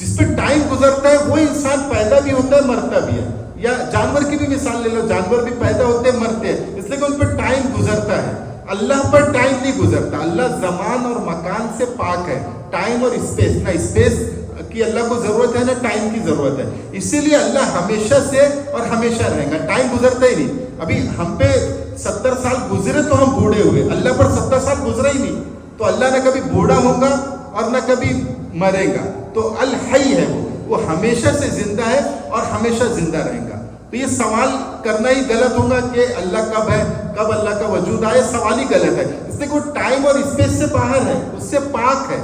جس پہ ٹائم گزرتا ہے وہ انسان پیدا بھی ہوتا ہے، مرتا بھی ہے. یا جانور کی بھی مثال لے لو، جانور بھی پیدا ہوتے ہیں، مرتے ہیں، اس لیے کہ ان پہ ٹائم گزرتا ہے. اللہ پر ٹائم نہیں گزرتا. اللہ زمان اور مکان سے پاک ہے. ٹائم اور اسپیس، نہ اسپیس کی اللہ کو ضرورت ہے نہ ٹائم کی ضرورت ہے. اسی لیے اللہ ہمیشہ سے اور ہمیشہ رہے گا. ٹائم گزرتا ہی نہیں. ابھی ہم پہ 70 سال گزرے تو ہم بوڑھے ہوئے، اللہ پر 70 سال گزرا ہی نہیں. تو اللہ نہ کبھی بوڑھا ہوگا اور نہ کبھی مرے گا. تو الحی ہے، وہ ہمیشہ سے زندہ ہے اور ہمیشہ زندہ رہے گا. تو یہ سوال کرنا ہی غلط ہوگا کہ اللہ کب ہے، کب اللہ کا وجود آئے. سوال ہی غلط ہے، اس لیے کہ وہ ٹائم اور اسپیس سے باہر ہے، اس سے پاک ہے.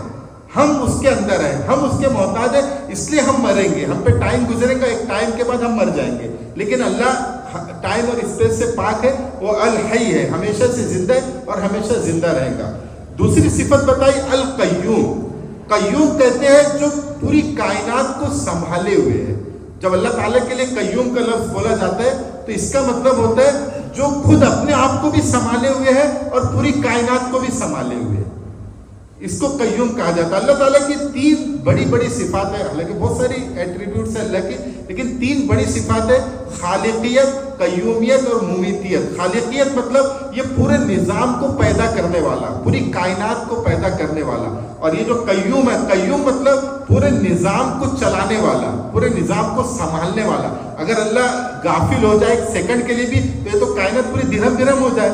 ہم اس کے اندر ہیں، ہم اس کے محتاج ہیں، اس لیے ہم مریں گے. ہم پہ ٹائم گزرے گا، ایک ٹائم کے بعد ہم مر جائیں گے. لیکن اللہ ٹائم اور اسپیس سے پاک ہے، وہ الحی ہے، ہمیشہ سے زندہ ہے اور ہمیشہ زندہ رہے گا. دوسری صفت بتائی القیوم. قیوم کہتے ہیں جو پوری کائنات کو سنبھالے ہوئے ہے. جب اللہ تعالیٰ کے لیے قیوم کا لفظ بولا جاتا ہے تو اس کا مطلب ہوتا ہے جو خود اپنے آپ کو بھی سنبھالے ہوئے ہے اور پوری کائنات کو بھی سنبھالے ہوئے ہے. اس کو قیوم کہا جاتا ہے. اللہ تعالیٰ کی 3 بڑی بڑی صفات ہیں، حالانکہ بہت ساری ایٹریبیوٹس ہیں اللہ کی، لیکن 3 بڑی صفات ہیں: خالقیت، قیومیت اور ممیتیت. خالقیت مطلب یہ پورے نظام کو پیدا کرنے والا، پوری کائنات کو پیدا کرنے والا. اور یہ جو قیوم ہے، قیوم مطلب پورے نظام کو چلانے والا، پورے نظام کو سنبھالنے والا. اگر اللہ غافل ہو جائے ایک سیکنڈ کے لیے بھی تو یہ تو کائنات پوری درہم برہم ہو جائے.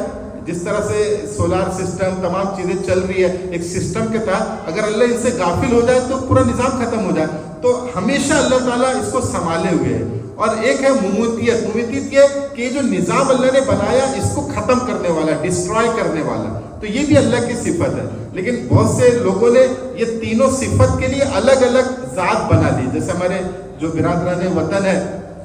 جس طرح سے سولار سسٹم تمام چیزیں چل رہی ہے ایک سسٹم کے تحت، اگر اللہ ان سے غافل ہو جائے تو پورا نظام ختم ہو جائے. تو ہمیشہ اللہ تعالیٰ اس کو سنبھالے ہوئے ہے. اور ایک ہے ممیتیت. ممیتیت یہ کہ یہ جو نظام اللہ نے بنایا اس کو ختم کرنے والا، ڈسٹرائے کرنے والا. تو یہ بھی اللہ کی صفت ہے. لیکن بہت سے لوگوں نے یہ تینوں صفت کے لیے الگ الگ ذات بنا دی. جیسے ہمارے جو برادران وطن ہے،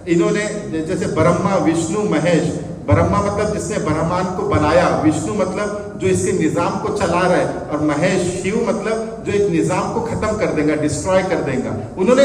انہوں نے جیسے برہما، وشنو، مہیش. برہما مطلب جس نے برہمان کو بنایا، وشنو مطلب جو اس کے نظام کو چلا رہا ہے، اور مہیش شیو مطلب جو ایک نظام کو ختم کر دے گا، ڈسٹرائے کر دے گا. انہوں نے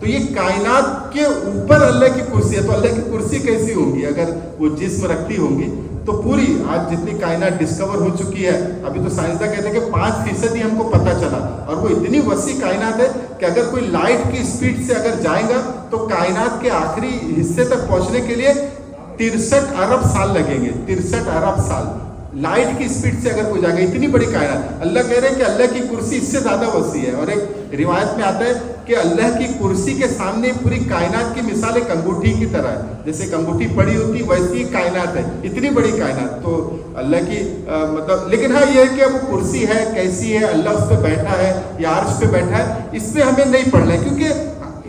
تو یہ کائنات کے اوپر اللہ کی کرسی ہے. تو اللہ کی کرسی کیسی ہوگی؟ اگر وہ جسم رکھتی ہوں گی تو پوری آج جتنی کائنات ڈسکور ہو چکی ہے, ابھی تو سائنسداں کہتے ہیں کہ 5% ہی ہم کو پتہ چلا, اور وہ اتنی وسیع کائنات ہے کہ اگر کوئی لائٹ کی اسپیڈ سے اگر جائے گا تو کائنات کے آخری حصے تک پہنچنے کے لیے 63 ارب سال لگیں گے. 63 ارب سال لائٹ کی اسپیڈ سے اگر کوئی جائے گا, اتنی بڑی کائنات. اللہ کہہ رہے ہیں کہ اللہ کی کرسی اس سے زیادہ وسیع ہے. اور ایک روایت میں آتا ہے کہ اللہ کی کرسی کے سامنے پوری کائنات کی مثال ایک انگوٹھی کی طرح ہے. جیسے ایک انگوٹھی پڑی ہوتی ویسی کائنات ہے, اتنی بڑی کائنات. تو اللہ کی مطلب, لیکن ہاں یہ ہے کہ وہ کرسی ہے کیسی ہے, اللہ اس پہ بیٹھا ہے یا عرش پہ بیٹھا ہے, اس پہ ہمیں نہیں پڑھنا ہے, کیونکہ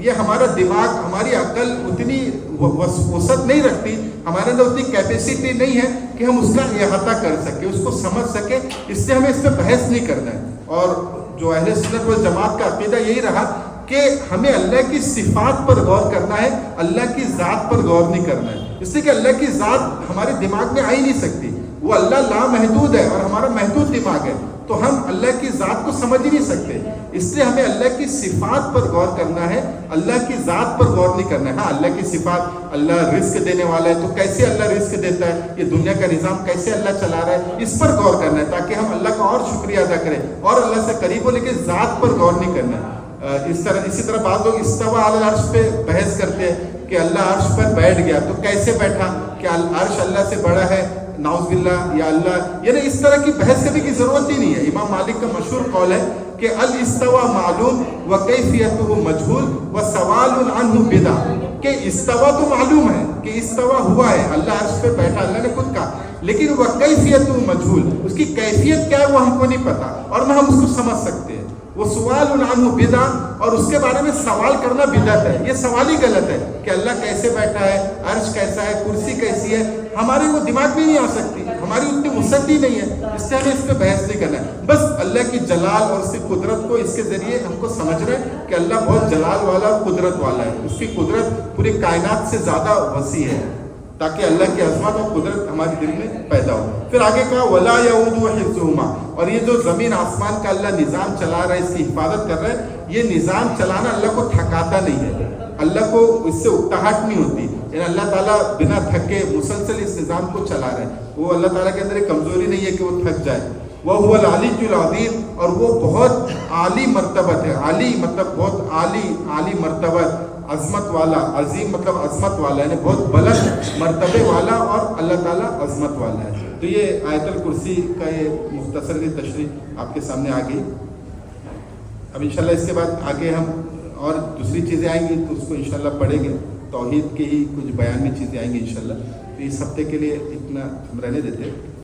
یہ ہمارا دماغ, ہماری عقل اتنی وسعت نہیں رکھتی, ہمارے اندر اتنی کیپیسٹی نہیں ہے کہ ہم اس کا احاطہ کر سکیں, اس کو سمجھ سکیں. اس سے ہمیں اس پہ بحث نہیں کرنا ہے. اور جو اہل سنت والجماعت کا عقیدہ یہی رہا کہ ہمیں اللہ کی صفات پر غور کرنا ہے, اللہ کی ذات پر غور نہیں کرنا ہے. اس سے کہ اللہ کی ذات ہمارے دماغ میں آ ہی نہیں سکتی. وہ اللہ لامحدود ہے اور ہمارا محدود دماغ ہے, تو ہم اللہ کی ذات کو سمجھ ہی نہیں سکتے. اس لیے ہمیں اللہ کی صفات پر غور کرنا ہے, اللہ کی ذات پر غور نہیں کرنا ہے. ہاں اللہ کی صفات, اللہ رزق دینے والا ہے, تو کیسے اللہ رزق دیتا ہے, یہ دنیا کا نظام کیسے اللہ چلا رہا ہے, اس پر غور کرنا ہے تاکہ ہم اللہ کا اور شکریہ ادا کریں اور اللہ سے قریب ہو, لیکن ذات پر غور نہیں کرنا ہے. اسی طرح بعض لوگ استوا علی العرش پہ بحث کرتے ہیں کہ اللہ عرش پر بیٹھ گیا, تو کیسے بیٹھا, کیا عرش اللہ سے بڑا ہے, نعوذ باللہ, یا اللہ, یعنی اس طرح کی بحث کرنے کی ضرورت ہی نہیں ہے. امام مالک کا مشہور قول ہے کہ الاستوا معلوم و کیفیتہ مجہول و سوال عنہ بدع, کہ استوا تو معلوم ہے کہ استوا ہوا ہے, اللہ عرش پہ بیٹھا, اللہ نے خود کہا, لیکن وہ کیفیتہ مجہول, اس کی کیفیت کیا ہے وہ ہم کو نہیں پتا اور نہ ہم اس کو سمجھ سکتے ہیں. وہ سوال عنہ بدع, اور اس کے بارے میں سوال کرنا بدعت ہے. یہ سوال ہی غلط ہے کہ اللہ کیسے بیٹھا ہے, عرش کیسا ہے, کرسی کیسی ہے, ہمارے وہ دماغ میں نہیں آ سکتی, ہماری اتنی وسعت ہی نہیں ہے. اس سے ہمیں اس پہ بحث نہیں کرنا ہے. بس اللہ کی جلال اور اس کی قدرت کو اس کے ذریعے ہم کو سمجھ رہے ہیں کہ اللہ بہت جلال والا اور قدرت والا ہے. اس کی قدرت پوری کائنات سے زیادہ وسیع ہے, تاکہ اللہ کی عظمت اور قدرت ہمارے دل میں پیدا ہو. پھر آگے کہا ولا یعود حفظہما, اور یہ جو زمین آسمان کا اللہ نظام چلا رہا ہے, اس کی حفاظت کر رہا ہے, یہ نظام چلانا اللہ کو تھکاتا نہیں ہے, اللہ کو اس سے اکتاہٹ نہیں ہوتی. یعنی اللہ تعالیٰ بنا تھکے مسلسل اس نظام کو چلا رہے ہیں. وہ اللہ تعالیٰ کے اندر ایک کمزوری نہیں ہے کہ وہ تھک جائے. وَهُوَ الْعَلِيُّ الْعَظِيمُ, اور وہ بہت عالی مرتبت ہے. عالی مطلب بہت عالی مرتبت, عظمت والا, عظیم مطلب عظمت والا, یعنی بہت بلند مرتبے والا, اور اللہ تعالیٰ عظمت والا ہے. تو یہ آیت الکرسی کا یہ مختصر سی تشریح آپ کے سامنے آ گئی. اب انشاءاللہ اس کے بعد آگے ہم اور دوسری چیزیں آئیں گی تو اس کو انشاءاللہ پڑھیں گے. توحید کے ہی کچھ بیان میں چیزیں آئیں گی انشاءاللہ. تو اس ہفتے کے لیے اتنا ہم رہنے دیتے ہیں.